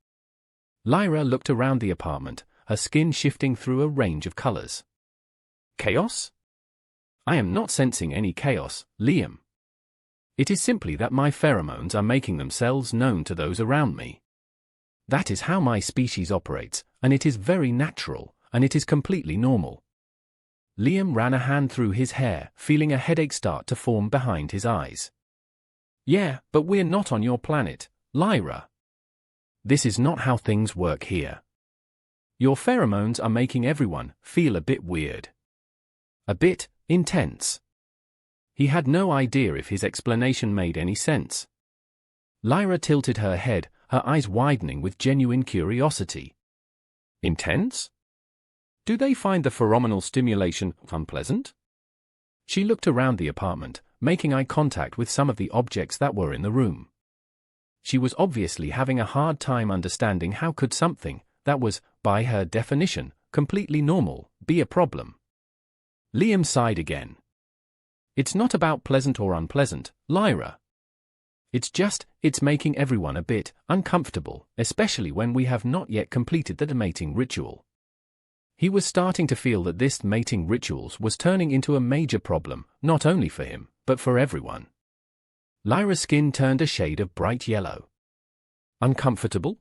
Lyra looked around the apartment, her skin shifting through a range of colors. "Chaos? I am not sensing any chaos, Liam. It is simply that my pheromones are making themselves known to those around me. That is how my species operates, and it is very natural, and it is completely normal." Liam ran a hand through his hair, feeling a headache start to form behind his eyes. Yeah, but we're not on your planet, Lyra. This is not how things work here. Your pheromones are making everyone feel a bit weird. A bit intense. He had no idea if his explanation made any sense. Lyra tilted her head, her eyes widening with genuine curiosity. Intense? Do they find the pheromonal stimulation unpleasant? She looked around the apartment, making eye contact with some of the objects that were in the room. She was obviously having a hard time understanding how could something that was, by her definition, completely normal, be a problem. Liam sighed again. It's not about pleasant or unpleasant, Lyra. It's making everyone a bit uncomfortable, especially when we have not yet completed the mating ritual. He was starting to feel that this mating rituals was turning into a major problem, not only for him, but for everyone. Lyra's skin turned a shade of bright yellow. Uncomfortable?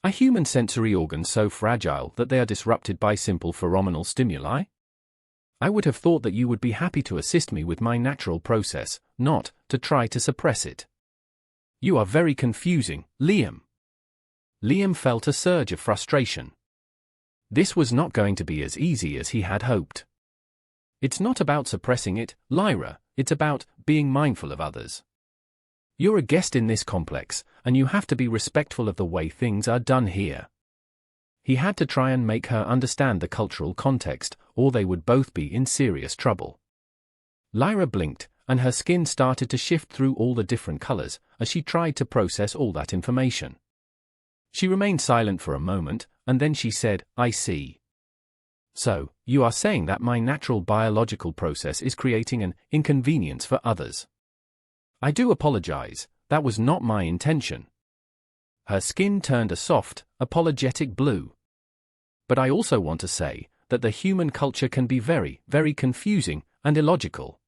Are human sensory organs so fragile that they are disrupted by simple pheromonal stimuli? I would have thought that you would be happy to assist me with my natural process, not to try to suppress it. You are very confusing, Liam. Liam felt a surge of frustration. This was not going to be as easy as he had hoped. It's not about suppressing it, Lyra, it's about being mindful of others. You're a guest in this complex, and you have to be respectful of the way things are done here. He had to try and make her understand the cultural context, or they would both be in serious trouble. Lyra blinked, and her skin started to shift through all the different colors as she tried to process all that information. She remained silent for a moment, and then she said, I see. So, you are saying that my natural biological process is creating an inconvenience for others. I do apologize, that was not my intention. Her skin turned a soft, apologetic blue. But I also want to say that the human culture can be very, very confusing and illogical.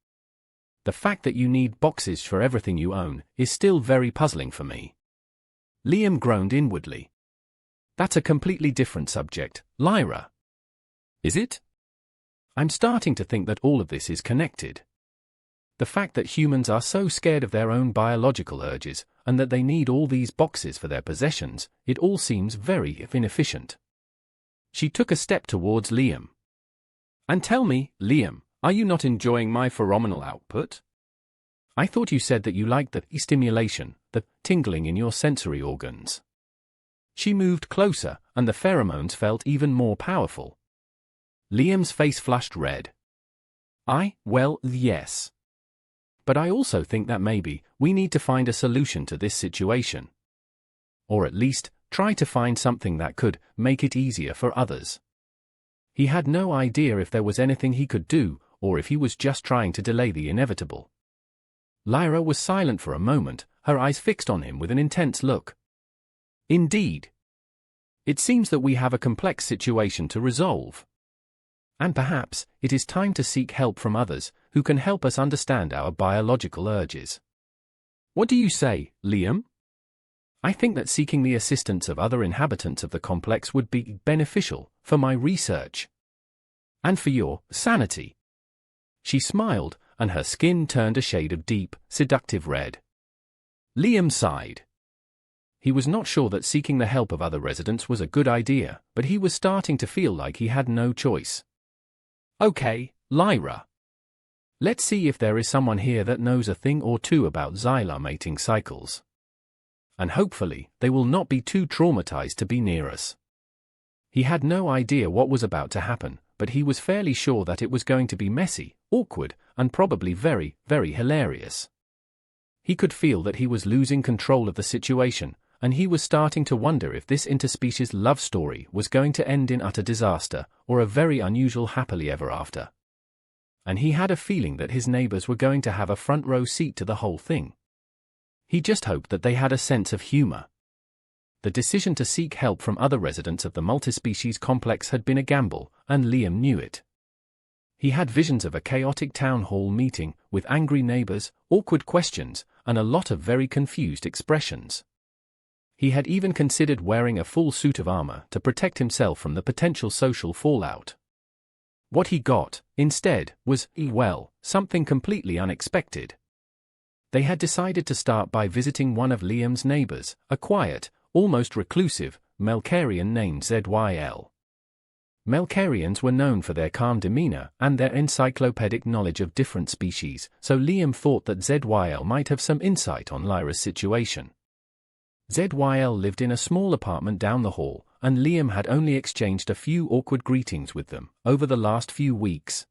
The fact that you need boxes for everything you own is still very puzzling for me. Liam groaned inwardly. That's a completely different subject, Lyra. Is it? I'm starting to think that all of this is connected. The fact that humans are so scared of their own biological urges, and that they need all these boxes for their possessions, it all seems very inefficient. She took a step towards Liam. And tell me, Liam, are you not enjoying my pheromonal output? I thought you said that you liked the stimulation, the tingling in your sensory organs. She moved closer, and the pheromones felt even more powerful. Liam's face flushed red. Well, yes. But I also think that maybe we need to find a solution to this situation. Or at least, try to find something that could make it easier for others. He had no idea if there was anything he could do, or if he was just trying to delay the inevitable. Lyra was silent for a moment, her eyes fixed on him with an intense look. Indeed. It seems that we have a complex situation to resolve. And perhaps, it is time to seek help from others, who can help us understand our biological urges. What do you say, Liam? I think that seeking the assistance of other inhabitants of the complex would be beneficial for my research. And for your sanity. She smiled, and her skin turned a shade of deep, seductive red. Liam sighed. He was not sure that seeking the help of other residents was a good idea, but he was starting to feel like he had no choice. Okay, Lyra. Let's see if there is someone here that knows a thing or two about Xylar mating cycles. And hopefully, they will not be too traumatized to be near us. He had no idea what was about to happen, but he was fairly sure that it was going to be messy, awkward, and probably very, very hilarious. He could feel that he was losing control of the situation, and he was starting to wonder if this interspecies love story was going to end in utter disaster, or a very unusual happily ever after. And he had a feeling that his neighbors were going to have a front row seat to the whole thing. He just hoped that they had a sense of humor. The decision to seek help from other residents of the multispecies complex had been a gamble, and Liam knew it. He had visions of a chaotic town hall meeting, with angry neighbors, awkward questions, and a lot of very confused expressions. He had even considered wearing a full suit of armor to protect himself from the potential social fallout. What he got, instead, was, well, something completely unexpected. They had decided to start by visiting one of Liam's neighbors, a quiet, almost reclusive, Melkarian named ZYL. Melkarians were known for their calm demeanor and their encyclopedic knowledge of different species, so Liam thought that ZYL might have some insight on Lyra's situation. ZYL lived in a small apartment down the hall, and Liam had only exchanged a few awkward greetings with them over the last few weeks.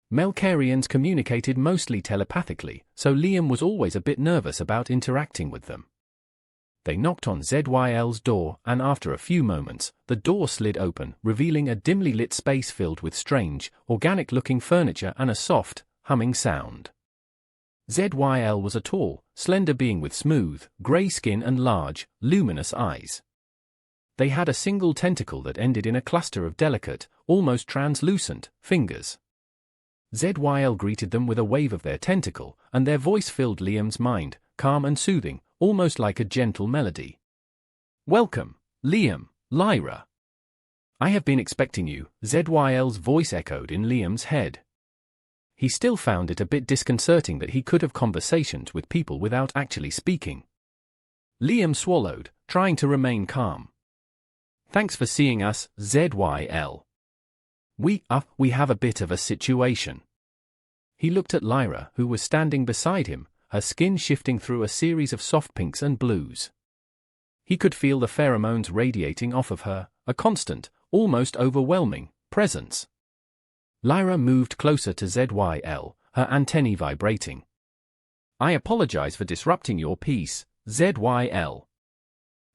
Melkarians communicated mostly telepathically, so Liam was always a bit nervous about interacting with them. They knocked on ZYL's door, and after a few moments, the door slid open, revealing a dimly lit space filled with strange, organic-looking furniture and a soft, humming sound. ZYL was a tall, slender being with smooth, grey skin and large, luminous eyes. They had a single tentacle that ended in a cluster of delicate, almost translucent, fingers. ZYL greeted them with a wave of their tentacle, and their voice filled Liam's mind, calm and soothing, almost like a gentle melody. "Welcome, Liam, Lyra. I have been expecting you," ZYL's voice echoed in Liam's head. He still found it a bit disconcerting that he could have conversations with people without actually speaking. Liam swallowed, trying to remain calm. "Thanks for seeing us, ZYL. We have a bit of a situation." He looked at Lyra, who was standing beside him, her skin shifting through a series of soft pinks and blues. He could feel the pheromones radiating off of her, a constant, almost overwhelming, presence. Lyra moved closer to ZYL, her antennae vibrating. "I apologize for disrupting your peace, ZYL.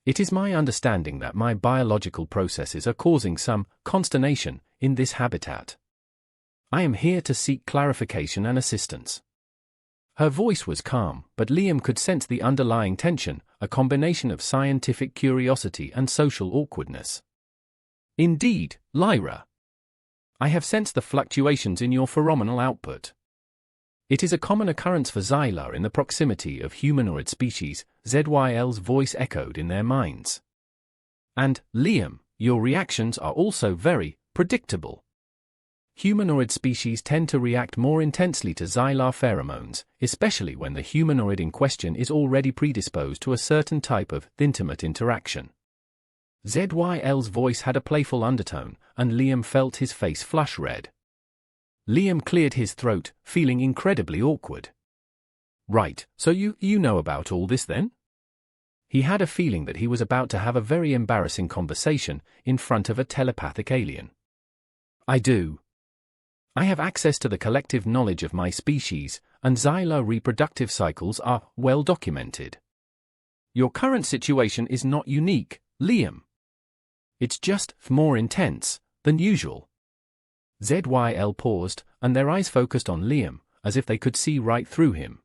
It is my understanding that my biological processes are causing some consternation in this habitat. I am here to seek clarification and assistance." Her voice was calm, but Liam could sense the underlying tension, a combination of scientific curiosity and social awkwardness. "Indeed, Lyra. I have sensed the fluctuations in your pheromonal output. It is a common occurrence for Xylar in the proximity of humanoid species," ZYL's voice echoed in their minds. "And, Liam, your reactions are also very predictable. Humanoid species tend to react more intensely to Xylar pheromones, especially when the humanoid in question is already predisposed to a certain type of intimate interaction." ZYL's voice had a playful undertone, and Liam felt his face flush red. Liam cleared his throat, feeling incredibly awkward. "Right, so you know about all this then?" He had a feeling that he was about to have a very embarrassing conversation in front of a telepathic alien. "I do. I have access to the collective knowledge of my species, and Xylar reproductive cycles are well documented. Your current situation is not unique, Liam. It's just more intense than usual." ZYL paused, and their eyes focused on Liam, as if they could see right through him.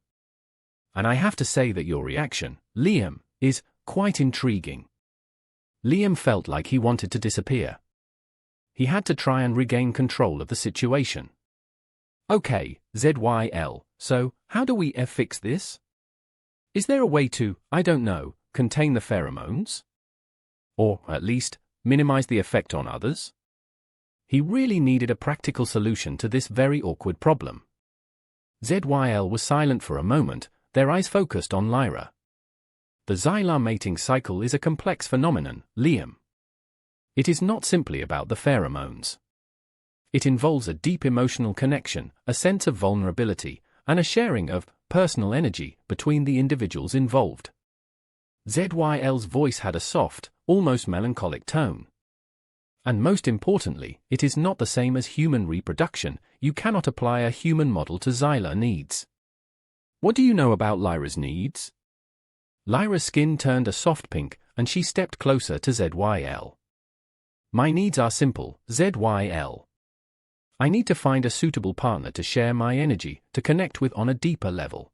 "And I have to say that your reaction, Liam, is quite intriguing." Liam felt like he wanted to disappear. He had to try and regain control of the situation. "Okay, ZYL, so how do we fix this? Is there a way to, I don't know, contain the pheromones? Or, at least, minimize the effect on others?" He really needed a practical solution to this very awkward problem. ZYL was silent for a moment, their eyes focused on Lyra. "The Xylar mating cycle is a complex phenomenon, Liam. It is not simply about the pheromones. It involves a deep emotional connection, a sense of vulnerability, and a sharing of personal energy between the individuals involved." ZYL's voice had a soft, almost melancholic tone. "And most importantly, it is not the same as human reproduction. You cannot apply a human model to Xylar needs." "What do you know about Lyra's needs?" Lyra's skin turned a soft pink, and she stepped closer to ZYL. "My needs are simple, ZYL. I need to find a suitable partner to share my energy, to connect with on a deeper level.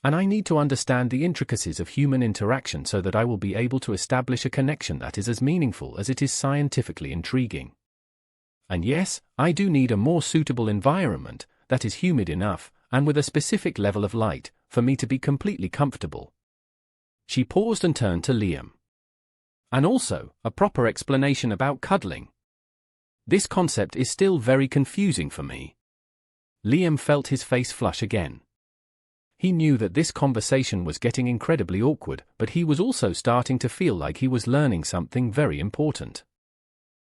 And I need to understand the intricacies of human interaction so that I will be able to establish a connection that is as meaningful as it is scientifically intriguing. And yes, I do need a more suitable environment that is humid enough, and with a specific level of light, for me to be completely comfortable." She paused and turned to Liam. "And also, a proper explanation about cuddling. This concept is still very confusing for me." Liam felt his face flush again. He knew that this conversation was getting incredibly awkward, but he was also starting to feel like he was learning something very important.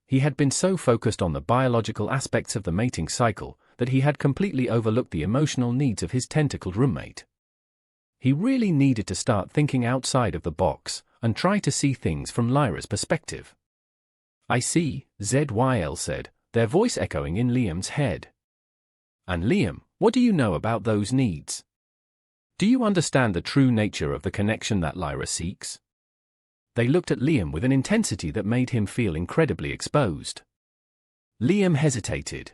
He had been so focused on the biological aspects of the mating cycle that he had completely overlooked the emotional needs of his tentacled roommate. He really needed to start thinking outside of the box and try to see things from Lyra's perspective. "I see," ZYL said, their voice echoing in Liam's head. "And Liam, what do you know about those needs? Do you understand the true nature of the connection that Lyra seeks?" They looked at Liam with an intensity that made him feel incredibly exposed. Liam hesitated.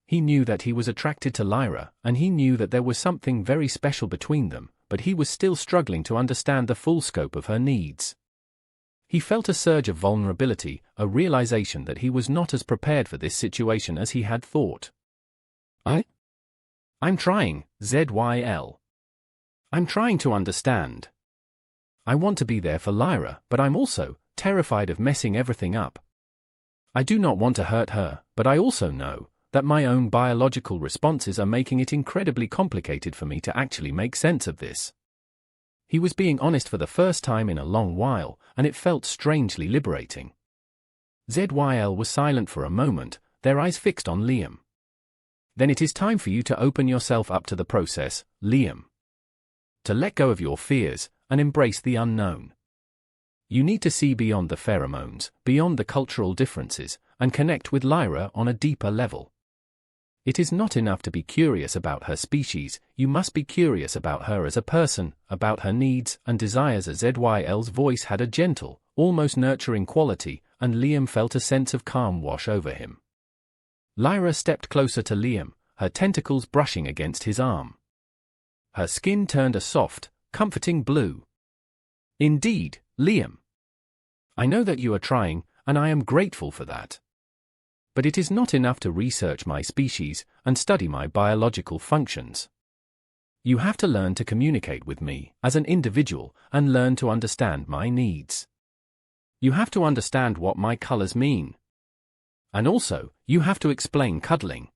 He knew that he was attracted to Lyra, and he knew that there was something very special between them, but he was still struggling to understand the full scope of her needs. He felt a surge of vulnerability, a realization that he was not as prepared for this situation as he had thought. I'm trying, ZYL. I'm trying to understand. I want to be there for Lyra, but I'm also terrified of messing everything up. I do not want to hurt her, but I also know that my own biological responses are making it incredibly complicated for me to actually make sense of this. He was being honest for the first time in a long while, and it felt strangely liberating. ZYL was silent for a moment, their eyes fixed on Liam. "Then it is time for you to open yourself up to the process, Liam. To let go of your fears and embrace the unknown. You need to see beyond the pheromones, beyond the cultural differences, and connect with Lyra on a deeper level. It is not enough to be curious about her species, you must be curious about her as a person, about her needs and desires." ZYL's voice had a gentle, almost nurturing quality, and Liam felt a sense of calm wash over him. Lyra stepped closer to Liam, her tentacles brushing against his arm. Her skin turned a soft, comforting blue. "Indeed, Liam. I know that you are trying, and I am grateful for that. But it is not enough to research my species and study my biological functions. You have to learn to communicate with me as an individual and learn to understand my needs. You have to understand what my colors mean. And also, you have to explain cuddling.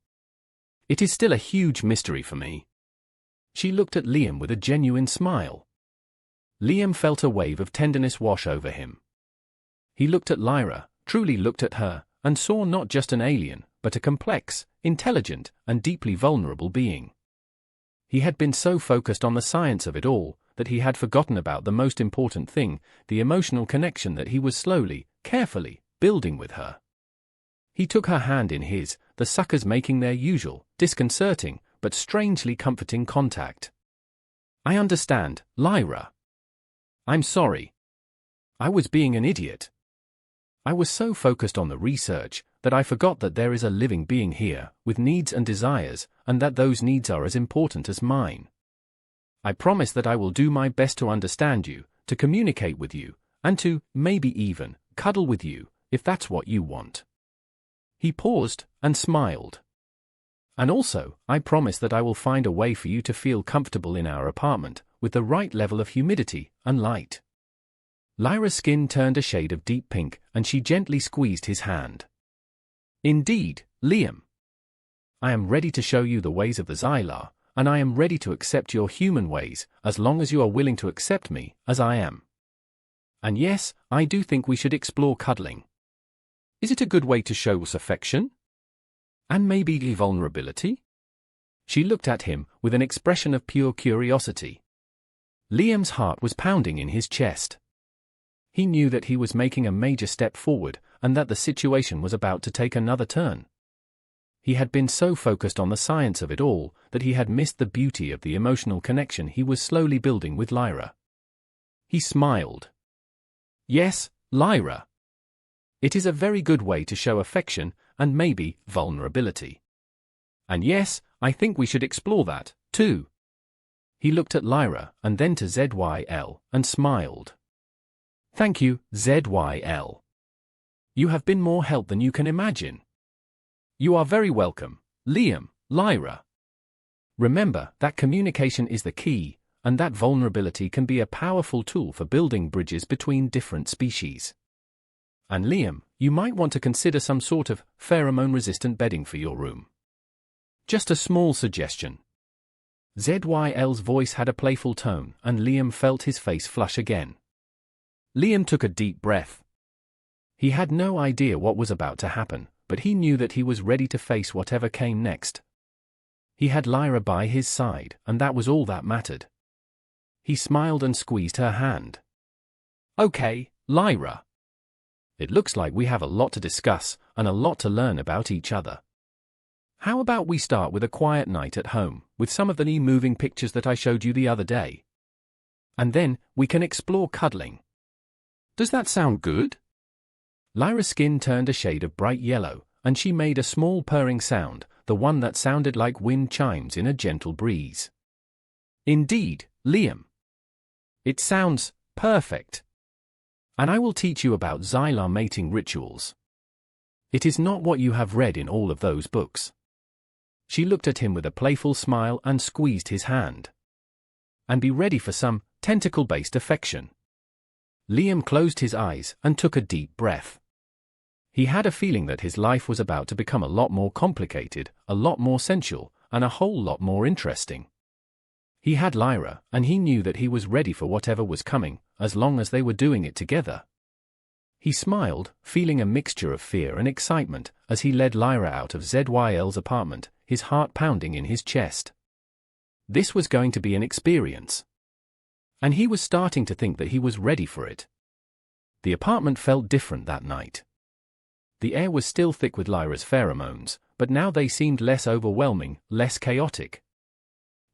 It is still a huge mystery for me." She looked at Liam with a genuine smile. Liam felt a wave of tenderness wash over him. He looked at Lyra, truly looked at her, and saw not just an alien, but a complex, intelligent, and deeply vulnerable being. He had been so focused on the science of it all, that he had forgotten about the most important thing, the emotional connection that he was slowly, carefully, building with her. He took her hand in his, the suckers making their usual, disconcerting, but strangely comforting contact. "I understand, Lyra. I'm sorry. I was being an idiot. I was so focused on the research that I forgot that there is a living being here with needs and desires, and that those needs are as important as mine. I promise that I will do my best to understand you, to communicate with you, and to, maybe even, cuddle with you, if that's what you want." He paused and smiled. "And also, I promise that I will find a way for you to feel comfortable in our apartment, with the right level of humidity and light." Lyra's skin turned a shade of deep pink, and she gently squeezed his hand. "Indeed, Liam. I am ready to show you the ways of the Xylar, and I am ready to accept your human ways, as long as you are willing to accept me, as I am. And yes, I do think we should explore cuddling. Is it a good way to show us affection? And maybe vulnerability?" She looked at him with an expression of pure curiosity. Liam's heart was pounding in his chest. He knew that he was making a major step forward, and that the situation was about to take another turn. He had been so focused on the science of it all that he had missed the beauty of the emotional connection he was slowly building with Lyra. He smiled. "Yes, Lyra. It is a very good way to show affection and maybe vulnerability. And yes, I think we should explore that, too." He looked at Lyra and then to ZYL and smiled. "Thank you, ZYL. You have been more help than you can imagine." "You are very welcome, Liam, Lyra. Remember that communication is the key, and that vulnerability can be a powerful tool for building bridges between different species. And Liam, you might want to consider some sort of pheromone-resistant bedding for your room. Just a small suggestion." ZYL's voice had a playful tone, and Liam felt his face flush again. Liam took a deep breath. He had no idea what was about to happen, but he knew that he was ready to face whatever came next. He had Lyra by his side, and that was all that mattered. He smiled and squeezed her hand. "Okay, Lyra. It looks like we have a lot to discuss, and a lot to learn about each other. How about we start with a quiet night at home, with some of the moving pictures that I showed you the other day? And then, we can explore cuddling. Does that sound good?" Lyra's skin turned a shade of bright yellow, and she made a small purring sound, the one that sounded like wind chimes in a gentle breeze. "Indeed, Liam. It sounds perfect. And I will teach you about Xylar mating rituals. It is not what you have read in all of those books." She looked at him with a playful smile and squeezed his hand. "And be ready for some tentacle-based affection." Liam closed his eyes and took a deep breath. He had a feeling that his life was about to become a lot more complicated, a lot more sensual, and a whole lot more interesting. He had Lyra, and he knew that he was ready for whatever was coming, as long as they were doing it together. He smiled, feeling a mixture of fear and excitement, as he led Lyra out of ZYL's apartment, his heart pounding in his chest. This was going to be an experience. And he was starting to think that he was ready for it. The apartment felt different that night. The air was still thick with Lyra's pheromones, but now they seemed less overwhelming, less chaotic.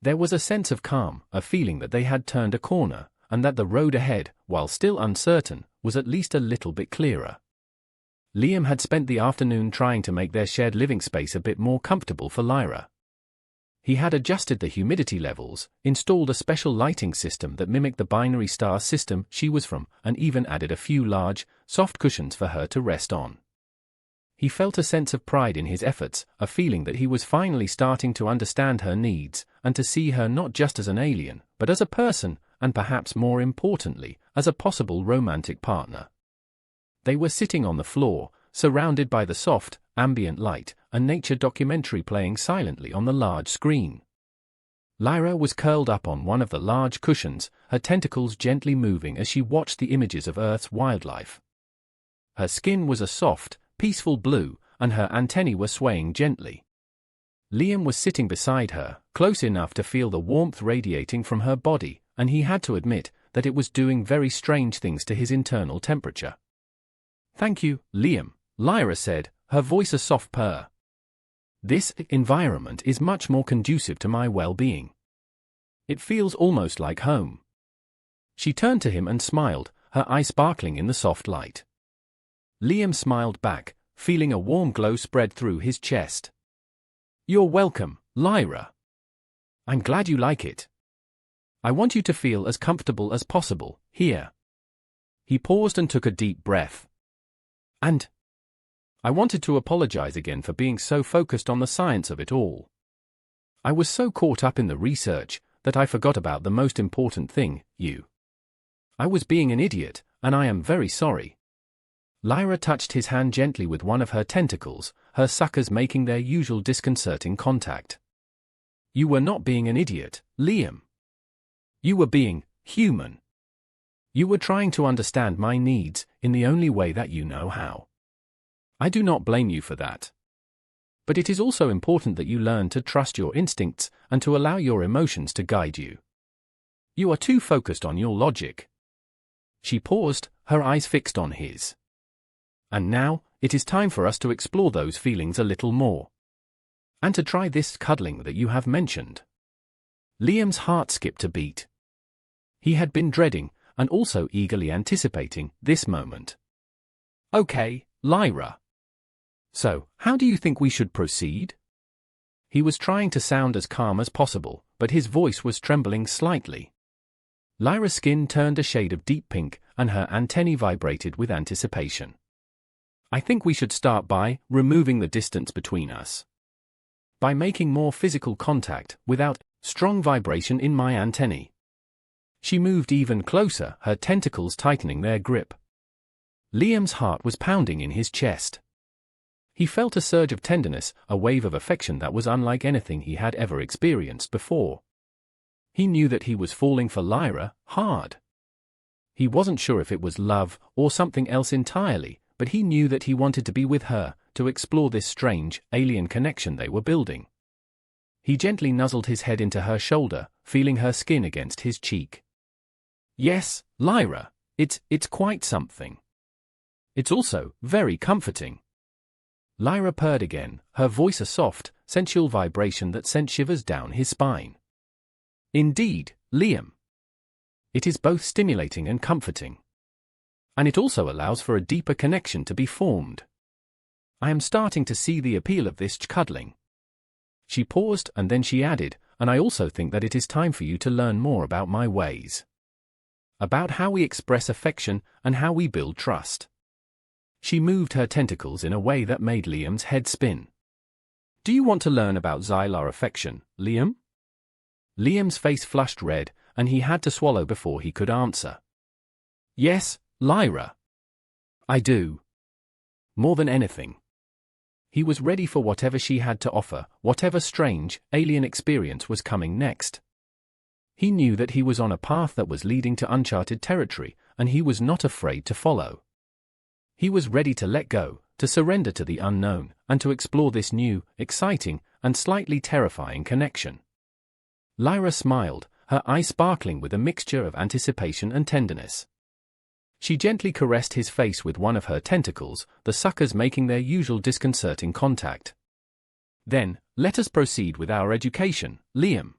There was a sense of calm, a feeling that they had turned a corner, and that the road ahead, while still uncertain, was at least a little bit clearer. Liam had spent the afternoon trying to make their shared living space a bit more comfortable for Lyra. He had adjusted the humidity levels, installed a special lighting system that mimicked the binary star system she was from, and even added a few large, soft cushions for her to rest on. He felt a sense of pride in his efforts, a feeling that he was finally starting to understand her needs, and to see her not just as an alien, but as a person, and perhaps more importantly, as a possible romantic partner. They were sitting on the floor, surrounded by the soft, ambient light, a nature documentary playing silently on the large screen. Lyra was curled up on one of the large cushions, her tentacles gently moving as she watched the images of Earth's wildlife. Her skin was a soft, peaceful blue, and her antennae were swaying gently. Liam was sitting beside her, close enough to feel the warmth radiating from her body, and he had to admit that it was doing very strange things to his internal temperature. "Thank you, Liam," Lyra said, her voice a soft purr. "This environment is much more conducive to my well-being. It feels almost like home." She turned to him and smiled, her eyes sparkling in the soft light. Liam smiled back, feeling a warm glow spread through his chest. "You're welcome, Lyra. I'm glad you like it. I want you to feel as comfortable as possible, here." He paused and took a deep breath. "And I wanted to apologize again for being so focused on the science of it all. I was so caught up in the research that I forgot about the most important thing, you. I was being an idiot, and I am very sorry." Lyra touched his hand gently with one of her tentacles, her suckers making their usual disconcerting contact. "You were not being an idiot, Liam. You were being human. You were trying to understand my needs in the only way that you know how. I do not blame you for that. But it is also important that you learn to trust your instincts and to allow your emotions to guide you. You are too focused on your logic." She paused, her eyes fixed on his. "And now, it is time for us to explore those feelings a little more. And to try this cuddling that you have mentioned." Liam's heart skipped a beat. He had been dreading, and also eagerly anticipating, this moment. "Okay, Lyra. So, how do you think we should proceed?" He was trying to sound as calm as possible, but his voice was trembling slightly. Lyra's skin turned a shade of deep pink, and her antennae vibrated with anticipation. "I think we should start by removing the distance between us. By making more physical contact, without strong vibration in my antennae." She moved even closer, her tentacles tightening their grip. Liam's heart was pounding in his chest. He felt a surge of tenderness, a wave of affection that was unlike anything he had ever experienced before. He knew that he was falling for Lyra, hard. He wasn't sure if it was love or something else entirely, but he knew that he wanted to be with her, to explore this strange, alien connection they were building. He gently nuzzled his head into her shoulder, feeling her skin against his cheek. Yes, Lyra, it's quite something. It's also very comforting. Lyra purred again, her voice a soft, sensual vibration that sent shivers down his spine. Indeed, Liam. It is both stimulating and comforting. And it also allows for a deeper connection to be formed. I am starting to see the appeal of this cuddling. She paused and then she added, and I also think that it is time for you to learn more about my ways. About how we express affection and how we build trust. She moved her tentacles in a way that made Liam's head spin. Do you want to learn about Xylar affection, Liam? Liam's face flushed red, and he had to swallow before he could answer. Yes, Lyra. I do. More than anything. He was ready for whatever she had to offer, whatever strange, alien experience was coming next. He knew that he was on a path that was leading to uncharted territory, and he was not afraid to follow. He was ready to let go, to surrender to the unknown, and to explore this new, exciting, and slightly terrifying connection. Lyra smiled, her eyes sparkling with a mixture of anticipation and tenderness. She gently caressed his face with one of her tentacles, the suckers making their usual disconcerting contact. Then, let us proceed with our education, Liam.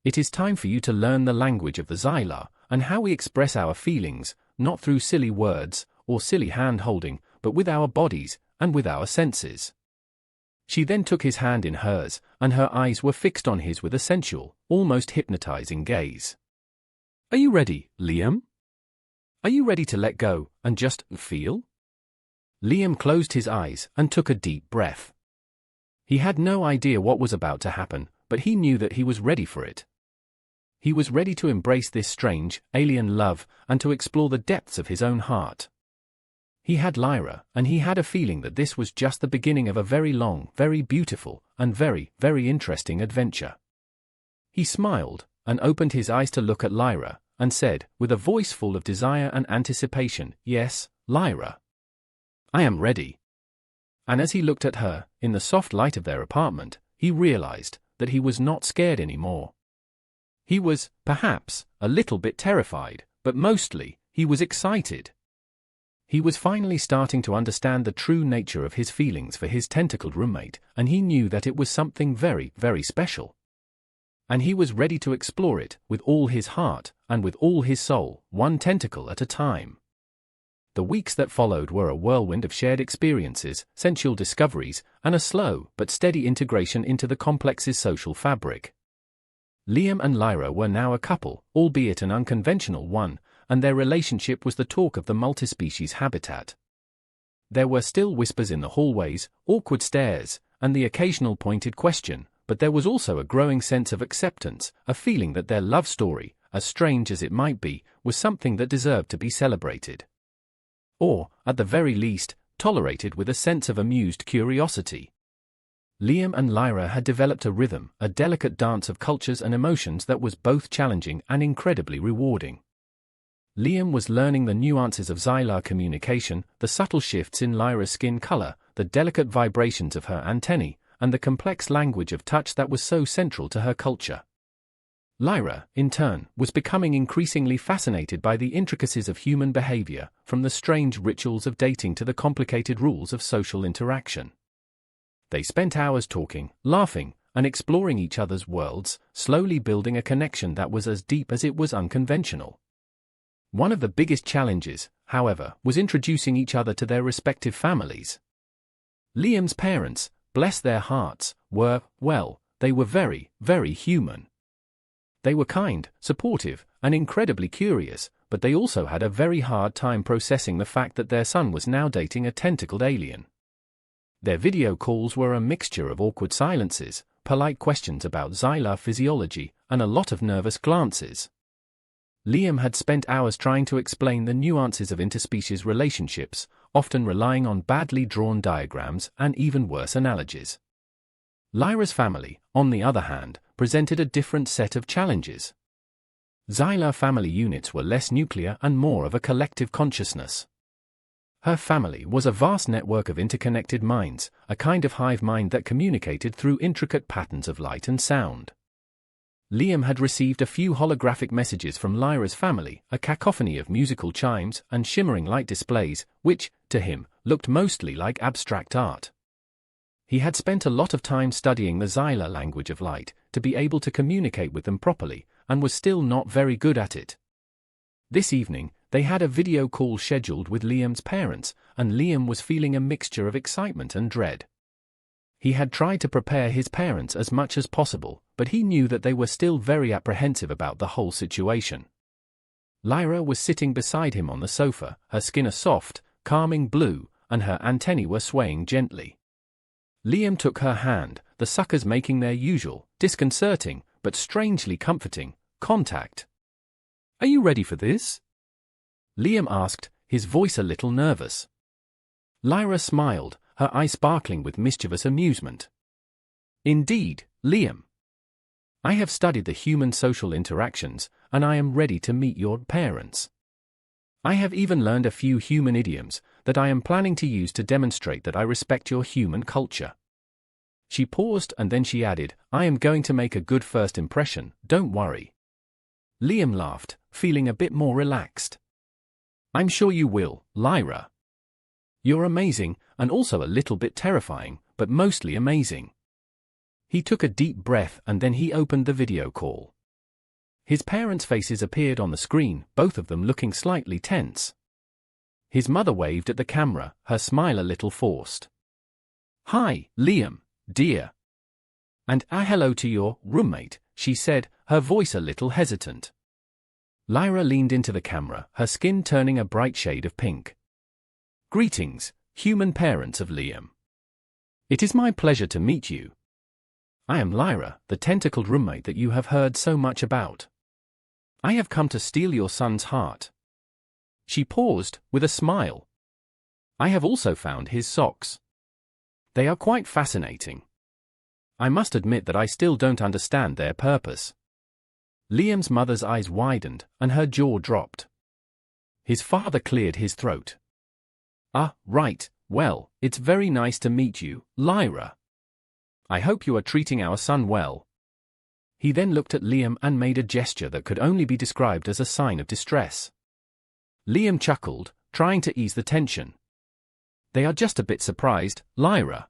It is time for you to learn the language of the Xylar, and how we express our feelings, not through silly words, or silly hand-holding, but with our bodies, and with our senses. She then took his hand in hers, and her eyes were fixed on his with a sensual, almost hypnotizing gaze. Are you ready, Liam? Are you ready to let go, and just feel? Liam closed his eyes, and took a deep breath. He had no idea what was about to happen, but he knew that he was ready for it. He was ready to embrace this strange, alien love, and to explore the depths of his own heart. He had Lyra, and he had a feeling that this was just the beginning of a very long, very beautiful, and very, very interesting adventure. He smiled, and opened his eyes to look at Lyra, and said, with a voice full of desire and anticipation, Yes, Lyra. I am ready. And as he looked at her, in the soft light of their apartment, he realized that he was not scared anymore. He was, perhaps, a little bit terrified, but mostly, he was excited. He was finally starting to understand the true nature of his feelings for his tentacled roommate, and he knew that it was something very, very special. And he was ready to explore it, with all his heart, and with all his soul, one tentacle at a time. The weeks that followed were a whirlwind of shared experiences, sensual discoveries, and a slow but steady integration into the complex's social fabric. Liam and Lyra were now a couple, albeit an unconventional one, and their relationship was the talk of the multi-species habitat. There were still whispers in the hallways, awkward stares, and the occasional pointed question, but there was also a growing sense of acceptance, a feeling that their love story, as strange as it might be, was something that deserved to be celebrated. Or, at the very least, tolerated with a sense of amused curiosity. Liam and Lyra had developed a rhythm, a delicate dance of cultures and emotions that was both challenging and incredibly rewarding. Liam was learning the nuances of Xylar communication, the subtle shifts in Lyra's skin color, the delicate vibrations of her antennae, and the complex language of touch that was so central to her culture. Lyra, in turn, was becoming increasingly fascinated by the intricacies of human behavior, from the strange rituals of dating to the complicated rules of social interaction. They spent hours talking, laughing, and exploring each other's worlds, slowly building a connection that was as deep as it was unconventional. One of the biggest challenges, however, was introducing each other to their respective families. Liam's parents, bless their hearts, were, well, they were very, very human. They were kind, supportive, and incredibly curious, but they also had a very hard time processing the fact that their son was now dating a tentacled alien. Their video calls were a mixture of awkward silences, polite questions about Xylar physiology, and a lot of nervous glances. Liam had spent hours trying to explain the nuances of interspecies relationships, often relying on badly drawn diagrams and even worse analogies. Lyra's family, on the other hand, presented a different set of challenges. Xylar family units were less nuclear and more of a collective consciousness. Her family was a vast network of interconnected minds, a kind of hive mind that communicated through intricate patterns of light and sound. Liam had received a few holographic messages from Lyra's family, a cacophony of musical chimes and shimmering light displays, which, to him, looked mostly like abstract art. He had spent a lot of time studying the Xylar language of light, to be able to communicate with them properly, and was still not very good at it. This evening, they had a video call scheduled with Liam's parents, and Liam was feeling a mixture of excitement and dread. He had tried to prepare his parents as much as possible, but he knew that they were still very apprehensive about the whole situation. Lyra was sitting beside him on the sofa, her skin a soft, calming blue, and her antennae were swaying gently. Liam took her hand, the suckers making their usual, disconcerting, but strangely comforting, contact. "Are you ready for this?" Liam asked, his voice a little nervous. Lyra smiled, her eyes sparkling with mischievous amusement. "Indeed, Liam. I have studied the human social interactions, and I am ready to meet your parents. I have even learned a few human idioms that I am planning to use to demonstrate that I respect your human culture." She paused and then she added, "I am going to make a good first impression, don't worry." Liam laughed, feeling a bit more relaxed. "I'm sure you will, Lyra. You're amazing, and also a little bit terrifying, but mostly amazing." He took a deep breath and then he opened the video call. His parents' faces appeared on the screen, both of them looking slightly tense. His mother waved at the camera, her smile a little forced. "Hi, Liam, dear. And hello to your roommate," she said, her voice a little hesitant. Lyra leaned into the camera, her skin turning a bright shade of pink. "Greetings, human parents of Liam. It is my pleasure to meet you. I am Lyra, the tentacled roommate that you have heard so much about. I have come to steal your son's heart." She paused, with a smile. "I have also found his socks. They are quite fascinating. I must admit that I still don't understand their purpose." Liam's mother's eyes widened, and her jaw dropped. His father cleared his throat. "Ah, right, well, it's very nice to meet you, Lyra. I hope you are treating our son well." He then looked at Liam and made a gesture that could only be described as a sign of distress. Liam chuckled, trying to ease the tension. "They are just a bit surprised, Lyra.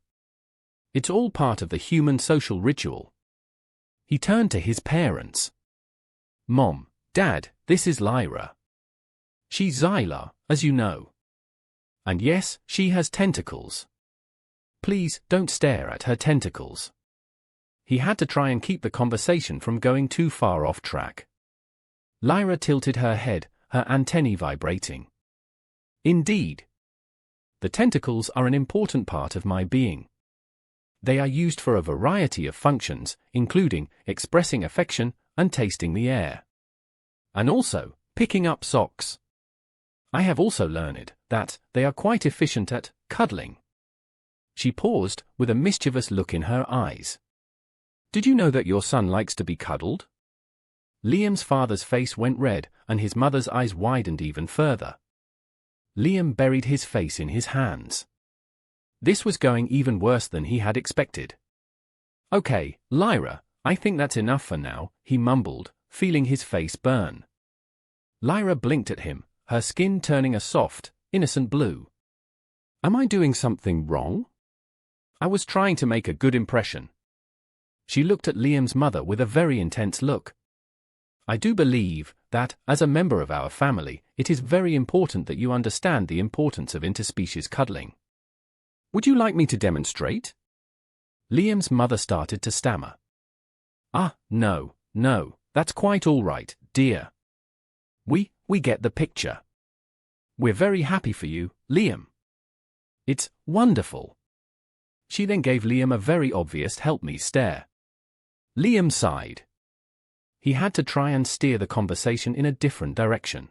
It's all part of the human social ritual." He turned to his parents. "Mom, Dad, this is Lyra. She's Xylar, as you know. And yes, she has tentacles. Please, don't stare at her tentacles." He had to try and keep the conversation from going too far off track. Lyra tilted her head, her antennae vibrating. "Indeed. The tentacles are an important part of my being. They are used for a variety of functions, including expressing affection and tasting the air. And also, picking up socks. I have also learned that they are quite efficient at cuddling." She paused, with a mischievous look in her eyes. "Did you know that your son likes to be cuddled?" Liam's father's face went red, and his mother's eyes widened even further. Liam buried his face in his hands. This was going even worse than he had expected. "Okay, Lyra, I think that's enough for now," he mumbled, feeling his face burn. Lyra blinked at him, her skin turning a soft, innocent blue. "Am I doing something wrong? I was trying to make a good impression." She looked at Liam's mother with a very intense look. "I do believe that, as a member of our family, it is very important that you understand the importance of interspecies cuddling. Would you like me to demonstrate?" Liam's mother started to stammer. No, that's quite all right, dear. We get the picture. We're very happy for you, Liam. It's wonderful." She then gave Liam a very obvious help-me stare. Liam sighed. He had to try and steer the conversation in a different direction.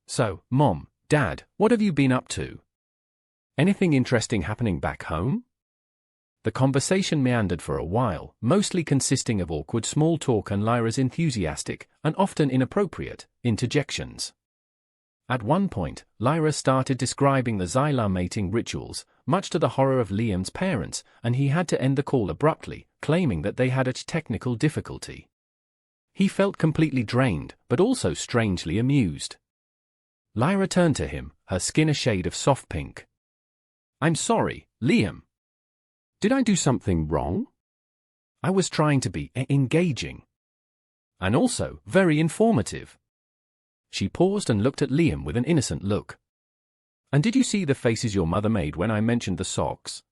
"So, Mom, Dad, what have you been up to? Anything interesting happening back home?" The conversation meandered for a while, mostly consisting of awkward small talk and Lyra's enthusiastic, and often inappropriate, interjections. At one point, Lyra started describing the Xylar mating rituals, much to the horror of Liam's parents, and he had to end the call abruptly, claiming that they had a technical difficulty. He felt completely drained, but also strangely amused. Lyra turned to him, her skin a shade of soft pink. "I'm sorry, Liam. Did I do something wrong? I was trying to be engaging. And also very informative." She paused and looked at Liam with an innocent look. "And did you see the faces your mother made when I mentioned the socks?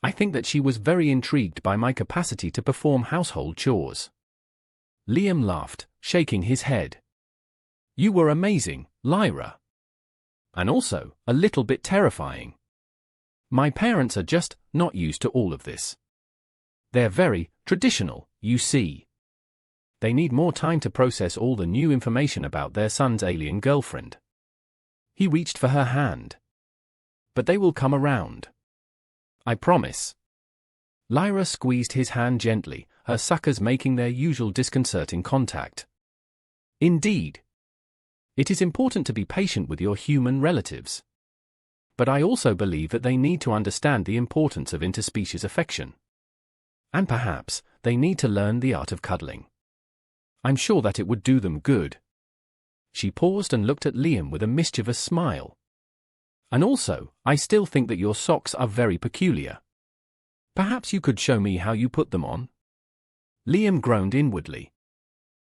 I think that she was very intrigued by my capacity to perform household chores." Liam laughed, shaking his head. "You were amazing, Lyra. And also, a little bit terrifying. My parents are just not used to all of this. They're very traditional, you see. They need more time to process all the new information about their son's alien girlfriend." He reached for her hand. "But they will come around. I promise." Lyra squeezed his hand gently, her suckers making their usual disconcerting contact. "Indeed. It is important to be patient with your human relatives. But I also believe that they need to understand the importance of interspecies affection. And perhaps, they need to learn the art of cuddling. I'm sure that it would do them good." She paused and looked at Liam with a mischievous smile. "And also, I still think that your socks are very peculiar. Perhaps you could show me how you put them on?" Liam groaned inwardly.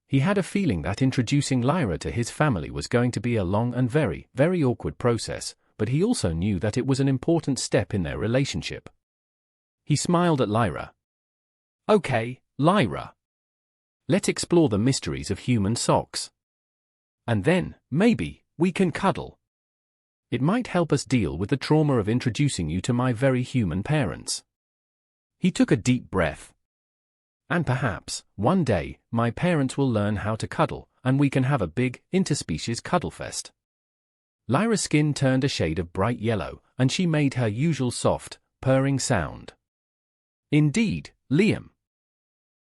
He had a feeling that introducing Lyra to his family was going to be a long and very, very awkward process, but he also knew that it was an important step in their relationship. He smiled at Lyra. "Okay, Lyra. Let's explore the mysteries of human socks. And then, maybe, we can cuddle. It might help us deal with the trauma of introducing you to my very human parents." He took a deep breath. "And perhaps, one day, my parents will learn how to cuddle, and we can have a big, interspecies cuddlefest." Lyra's skin turned a shade of bright yellow, and she made her usual soft, purring sound. "Indeed, Liam.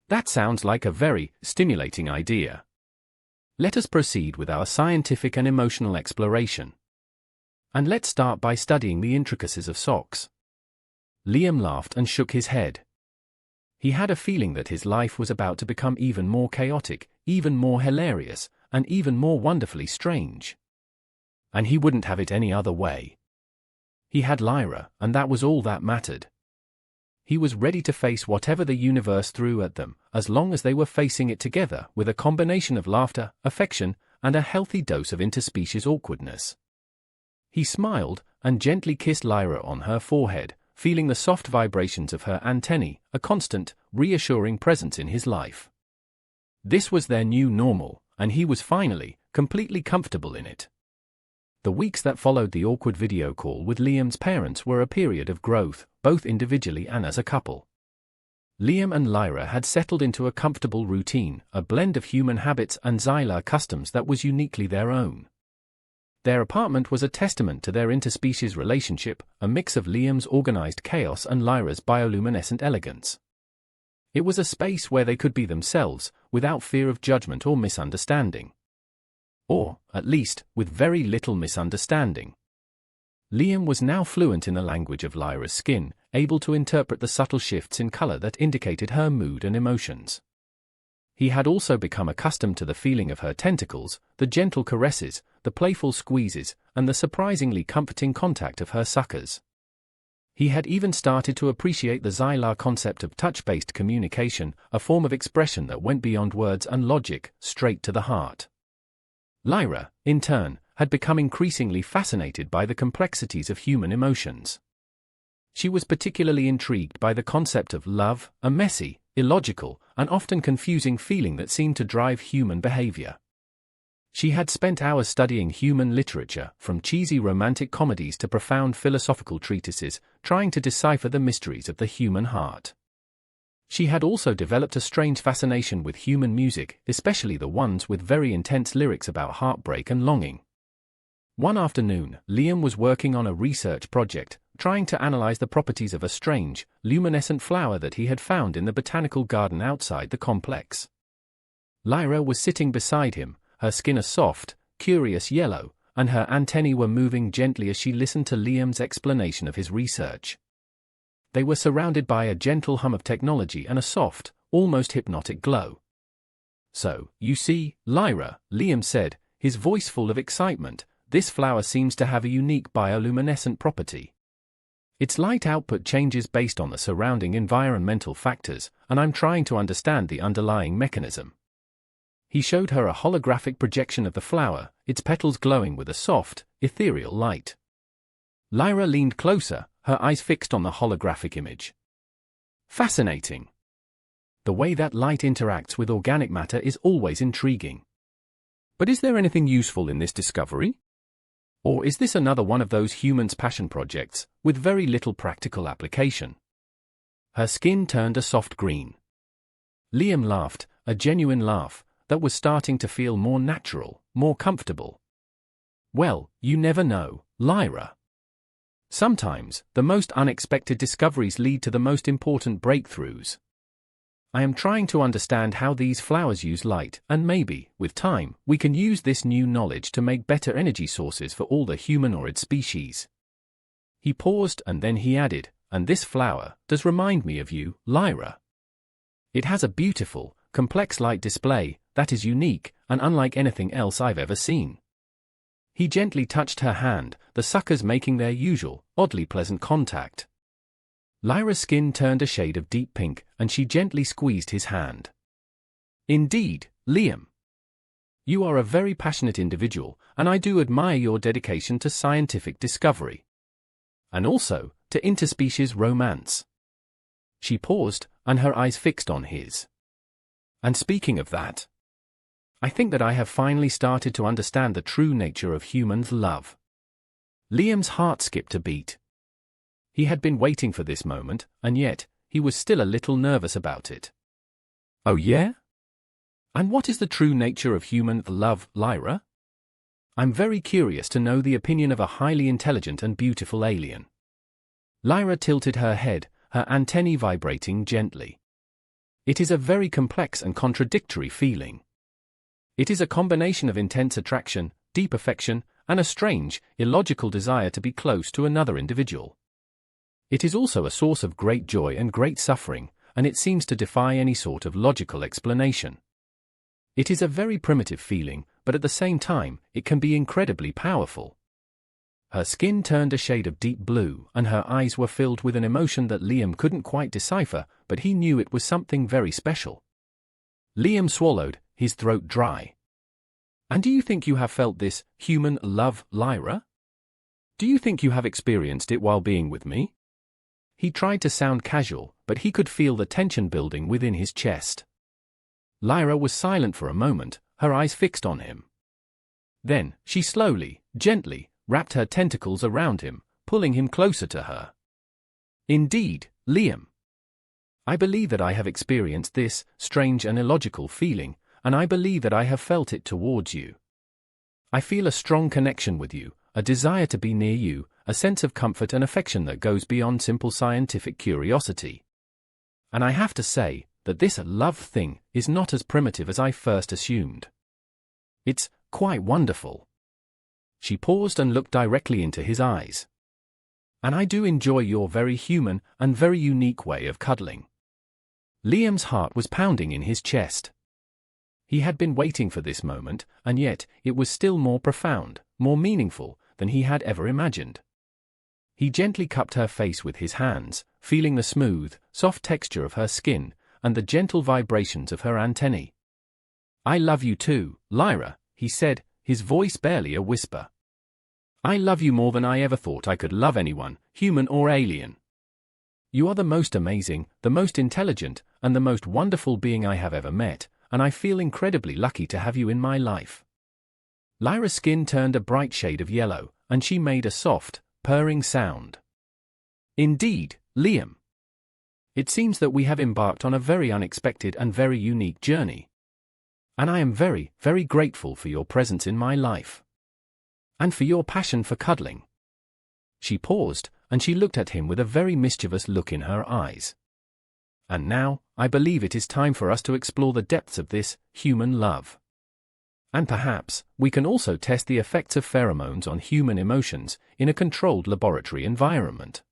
That sounds like a very stimulating idea. Let us proceed with our scientific and emotional exploration. And let's start by studying the intricacies of socks." Liam laughed and shook his head. He had a feeling that his life was about to become even more chaotic, even more hilarious, and even more wonderfully strange. And he wouldn't have it any other way. He had Lyra, and that was all that mattered. He was ready to face whatever the universe threw at them, as long as they were facing it together with a combination of laughter, affection, and a healthy dose of interspecies awkwardness. He smiled, and gently kissed Lyra on her forehead, feeling the soft vibrations of her antennae, a constant, reassuring presence in his life. This was their new normal, and he was finally, completely comfortable in it. The weeks that followed the awkward video call with Liam's parents were a period of growth, both individually and as a couple. Liam and Lyra had settled into a comfortable routine, a blend of human habits and Xylar customs that was uniquely their own. Their apartment was a testament to their interspecies relationship, a mix of Liam's organized chaos and Lyra's bioluminescent elegance. It was a space where they could be themselves, without fear of judgment or misunderstanding. Or, at least, with very little misunderstanding. Liam was now fluent in the language of Lyra's skin, able to interpret the subtle shifts in color that indicated her mood and emotions. He had also become accustomed to the feeling of her tentacles, the gentle caresses, the playful squeezes, and the surprisingly comforting contact of her suckers. He had even started to appreciate the Xylar concept of touch-based communication, a form of expression that went beyond words and logic, straight to the heart. Lyra, in turn, had become increasingly fascinated by the complexities of human emotions. She was particularly intrigued by the concept of love, a messy, illogical, and often confusing feeling that seemed to drive human behavior. She had spent hours studying human literature, from cheesy romantic comedies to profound philosophical treatises, trying to decipher the mysteries of the human heart. She had also developed a strange fascination with human music, especially the ones with very intense lyrics about heartbreak and longing. One afternoon, Liam was working on a research project, trying to analyze the properties of a strange, luminescent flower that he had found in the botanical garden outside the complex. Lyra was sitting beside him, her skin a soft, curious yellow, and her antennae were moving gently as she listened to Liam's explanation of his research. They were surrounded by a gentle hum of technology and a soft, almost hypnotic glow. "So, you see, Lyra," Liam said, his voice full of excitement, "this flower seems to have a unique bioluminescent property. Its light output changes based on the surrounding environmental factors, and I'm trying to understand the underlying mechanism." He showed her a holographic projection of the flower, its petals glowing with a soft, ethereal light. Lyra leaned closer, her eyes fixed on the holographic image. "Fascinating. The way that light interacts with organic matter is always intriguing. But is there anything useful in this discovery? Or is this another one of those humans' passion projects, with very little practical application?" Her skin turned a soft green. Liam laughed, a genuine laugh, that was starting to feel more natural, more comfortable. "Well, you never know, Lyra. Sometimes, the most unexpected discoveries lead to the most important breakthroughs. I am trying to understand how these flowers use light, and maybe, with time, we can use this new knowledge to make better energy sources for all the humanoid species." He paused and then he added, "And this flower does remind me of you, Lyra. It has a beautiful, complex light display that is unique and unlike anything else I've ever seen." He gently touched her hand, the suckers making their usual, oddly pleasant contact. Lyra's skin turned a shade of deep pink, and she gently squeezed his hand. "Indeed, Liam. You are a very passionate individual, and I do admire your dedication to scientific discovery. And also, to interspecies romance." She paused, and her eyes fixed on his. "And speaking of that, I think that I have finally started to understand the true nature of human love." Liam's heart skipped a beat. He had been waiting for this moment, and yet, he was still a little nervous about it. "Oh yeah? And what is the true nature of human love, Lyra? I'm very curious to know the opinion of a highly intelligent and beautiful alien." Lyra tilted her head, her antennae vibrating gently. "It is a very complex and contradictory feeling. It is a combination of intense attraction, deep affection, and a strange, illogical desire to be close to another individual. It is also a source of great joy and great suffering, and it seems to defy any sort of logical explanation. It is a very primitive feeling, but at the same time, it can be incredibly powerful." Her skin turned a shade of deep blue, and her eyes were filled with an emotion that Liam couldn't quite decipher, but he knew it was something very special. Liam swallowed, his throat dry. "And do you think you have felt this human love, Lyra? Do you think you have experienced it while being with me?" He tried to sound casual, but he could feel the tension building within his chest. Lyra was silent for a moment, her eyes fixed on him. Then, she slowly, gently, wrapped her tentacles around him, pulling him closer to her. "Indeed, Liam. I believe that I have experienced this strange and illogical feeling, and I believe that I have felt it towards you. I feel a strong connection with you, a desire to be near you, a sense of comfort and affection that goes beyond simple scientific curiosity. And I have to say that this love thing is not as primitive as I first assumed. It's quite wonderful." She paused and looked directly into his eyes. "And I do enjoy your very human and very unique way of cuddling." Liam's heart was pounding in his chest. He had been waiting for this moment, and yet, it was still more profound, more meaningful, than he had ever imagined. He gently cupped her face with his hands, feeling the smooth, soft texture of her skin, and the gentle vibrations of her antennae. "I love you too, Lyra," he said, his voice barely a whisper. "I love you more than I ever thought I could love anyone, human or alien. You are the most amazing, the most intelligent, and the most wonderful being I have ever met, and I feel incredibly lucky to have you in my life." Lyra's skin turned a bright shade of yellow, and she made a soft, purring sound. "Indeed, Liam. It seems that we have embarked on a very unexpected and very unique journey. And I am very, very grateful for your presence in my life. And for your passion for cuddling." She paused, and she looked at him with a very mischievous look in her eyes. And now, I believe it is time for us to explore the depths of this human love. And perhaps, we can also test the effects of pheromones on human emotions in a controlled laboratory environment.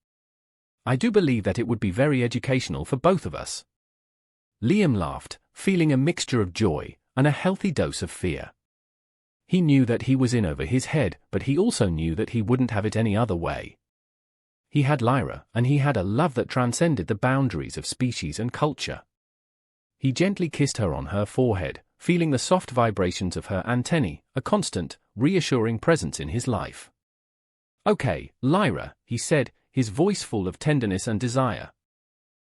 I do believe that it would be very educational for both of us. Liam laughed, feeling a mixture of joy and a healthy dose of fear. He knew that he was in over his head, but he also knew that he wouldn't have it any other way. He had Lyra, and he had a love that transcended the boundaries of species and culture. He gently kissed her on her forehead, feeling the soft vibrations of her antennae, a constant, reassuring presence in his life. "Okay, Lyra," he said, his voice full of tenderness and desire.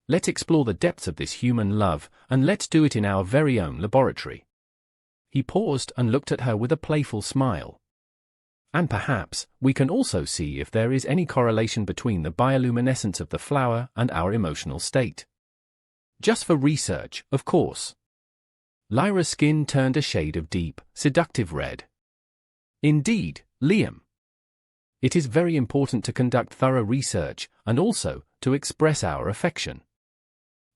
"Let's explore the depths of this human love, and let's do it in our very own laboratory." He paused and looked at her with a playful smile. "And perhaps, we can also see if there is any correlation between the bioluminescence of the flower and our emotional state. Just for research, of course." Lyra's skin turned a shade of deep, seductive red. "Indeed, Liam. It is very important to conduct thorough research, and also, to express our affection.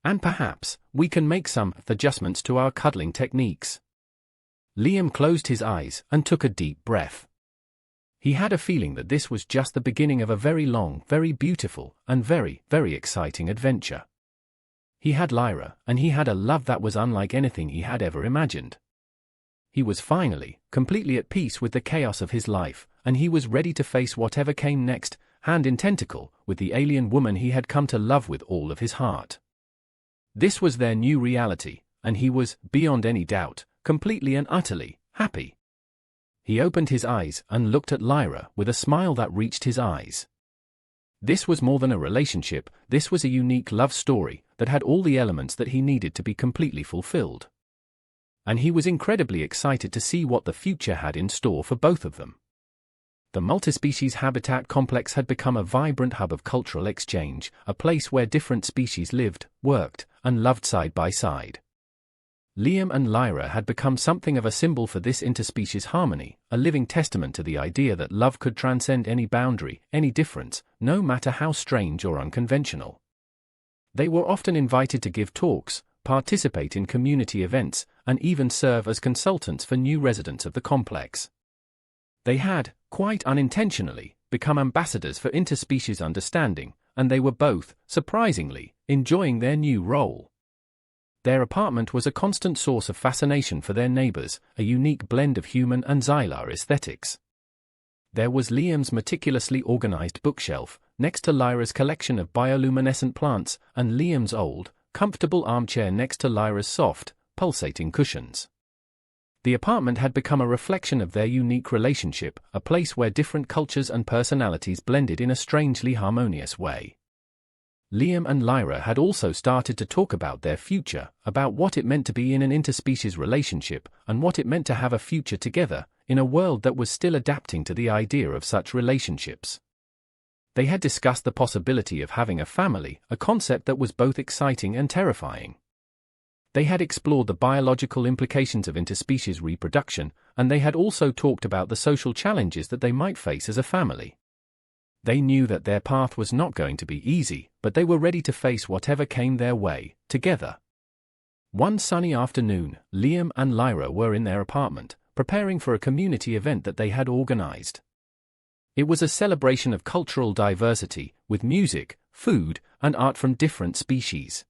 And perhaps, we can make some adjustments to our cuddling techniques." Liam closed his eyes and took a deep breath. He had a feeling that this was just the beginning of a very long, very beautiful, and very, very exciting adventure. He had Lyra, and he had a love that was unlike anything he had ever imagined. He was finally, completely at peace with the chaos of his life, and he was ready to face whatever came next, hand in tentacle, with the alien woman he had come to love with all of his heart. This was their new reality, and he was, beyond any doubt, completely and utterly happy. He opened his eyes and looked at Lyra with a smile that reached his eyes. This was more than a relationship, this was a unique love story that had all the elements that he needed to be completely fulfilled. And he was incredibly excited to see what the future had in store for both of them. The multispecies habitat complex had become a vibrant hub of cultural exchange, a place where different species lived, worked, and loved side by side. Liam and Lyra had become something of a symbol for this interspecies harmony, a living testament to the idea that love could transcend any boundary, any difference, no matter how strange or unconventional. They were often invited to give talks, participate in community events, and even serve as consultants for new residents of the complex. They had, quite unintentionally, become ambassadors for interspecies understanding, and they were both, surprisingly, enjoying their new role. Their apartment was a constant source of fascination for their neighbors, a unique blend of human and Xylar aesthetics. There was Liam's meticulously organized bookshelf, next to Lyra's collection of bioluminescent plants, and Liam's old, comfortable armchair next to Lyra's soft, pulsating cushions. The apartment had become a reflection of their unique relationship, a place where different cultures and personalities blended in a strangely harmonious way. Liam and Lyra had also started to talk about their future, about what it meant to be in an interspecies relationship, and what it meant to have a future together, in a world that was still adapting to the idea of such relationships. They had discussed the possibility of having a family, a concept that was both exciting and terrifying. They had explored the biological implications of interspecies reproduction, and they had also talked about the social challenges that they might face as a family. They knew that their path was not going to be easy, but they were ready to face whatever came their way, together. One sunny afternoon, Liam and Lyra were in their apartment, preparing for a community event that they had organized. It was a celebration of cultural diversity, with music, food, and art from different species.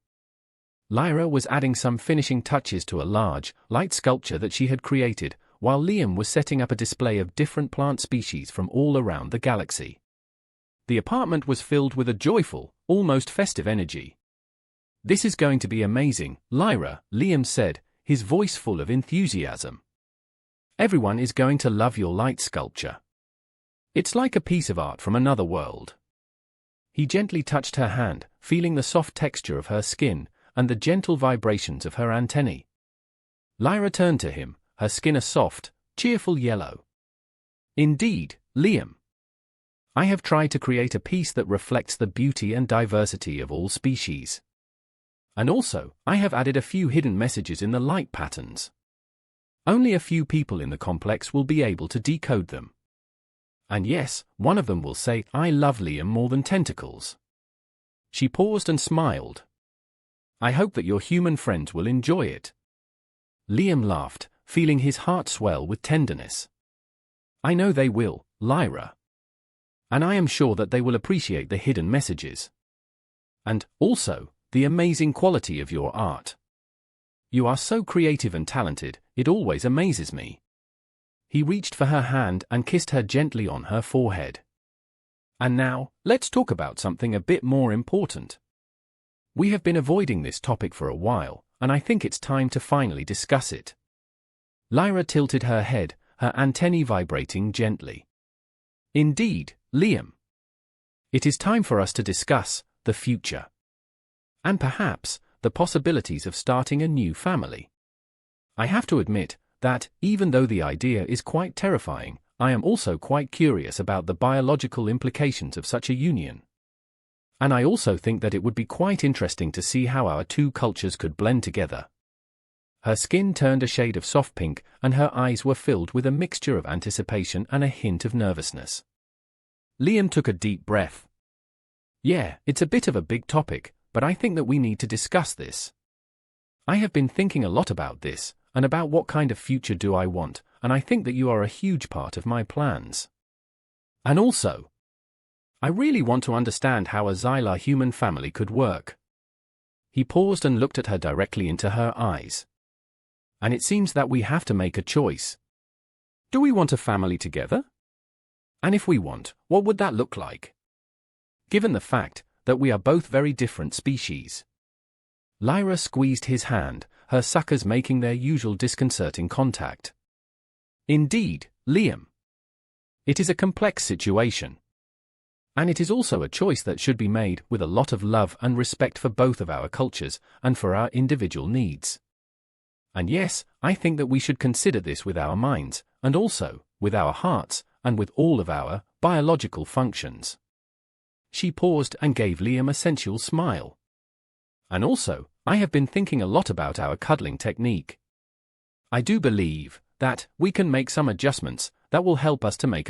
Lyra was adding some finishing touches to a large, light sculpture that she had created, while Liam was setting up a display of different plant species from all around the galaxy. The apartment was filled with a joyful, almost festive energy. "This is going to be amazing, Lyra," Liam said, his voice full of enthusiasm. "Everyone is going to love your light sculpture. It's like a piece of art from another world." He gently touched her hand, feeling the soft texture of her skin, and the gentle vibrations of her antennae. Lyra turned to him, her skin a soft, cheerful yellow. "Indeed, Liam. I have tried to create a piece that reflects the beauty and diversity of all species. And also, I have added a few hidden messages in the light patterns. Only a few people in the complex will be able to decode them. And yes, one of them will say, I love Liam more than tentacles. She paused and smiled. I hope that your human friends will enjoy it. Liam laughed, feeling his heart swell with tenderness. I know they will, Lyra. And I am sure that they will appreciate the hidden messages. And, also, the amazing quality of your art. You are so creative and talented, it always amazes me. He reached for her hand and kissed her gently on her forehead. And now, let's talk about something a bit more important. We have been avoiding this topic for a while, and I think it's time to finally discuss it. Lyra tilted her head, her antennae vibrating gently. Indeed, Liam. It is time for us to discuss the future. And perhaps, the possibilities of starting a new family. I have to admit that, even though the idea is quite terrifying, I am also quite curious about the biological implications of such a union. And I also think that it would be quite interesting to see how our two cultures could blend together. Her skin turned a shade of soft pink, and her eyes were filled with a mixture of anticipation and a hint of nervousness. Liam took a deep breath. Yeah, it's a bit of a big topic, but I think that we need to discuss this. I have been thinking a lot about this, and about what kind of future do I want, and I think that you are a huge part of my plans. And also, I really want to understand how a Xylar human family could work. He paused and looked at her directly into her eyes. And it seems that we have to make a choice. Do we want a family together? And if we want, what would that look like? Given the fact that we are both very different species. Lyra squeezed his hand, her suckers making their usual disconcerting contact. Indeed, Liam. It is a complex situation. And it is also a choice that should be made with a lot of love and respect for both of our cultures and for our individual needs. And yes, I think that we should consider this with our minds, and also with our hearts, and with all of our biological functions. She paused and gave Liam a sensual smile. And also, I have been thinking a lot about our cuddling technique. I do believe that we can make some adjustments that will help us to make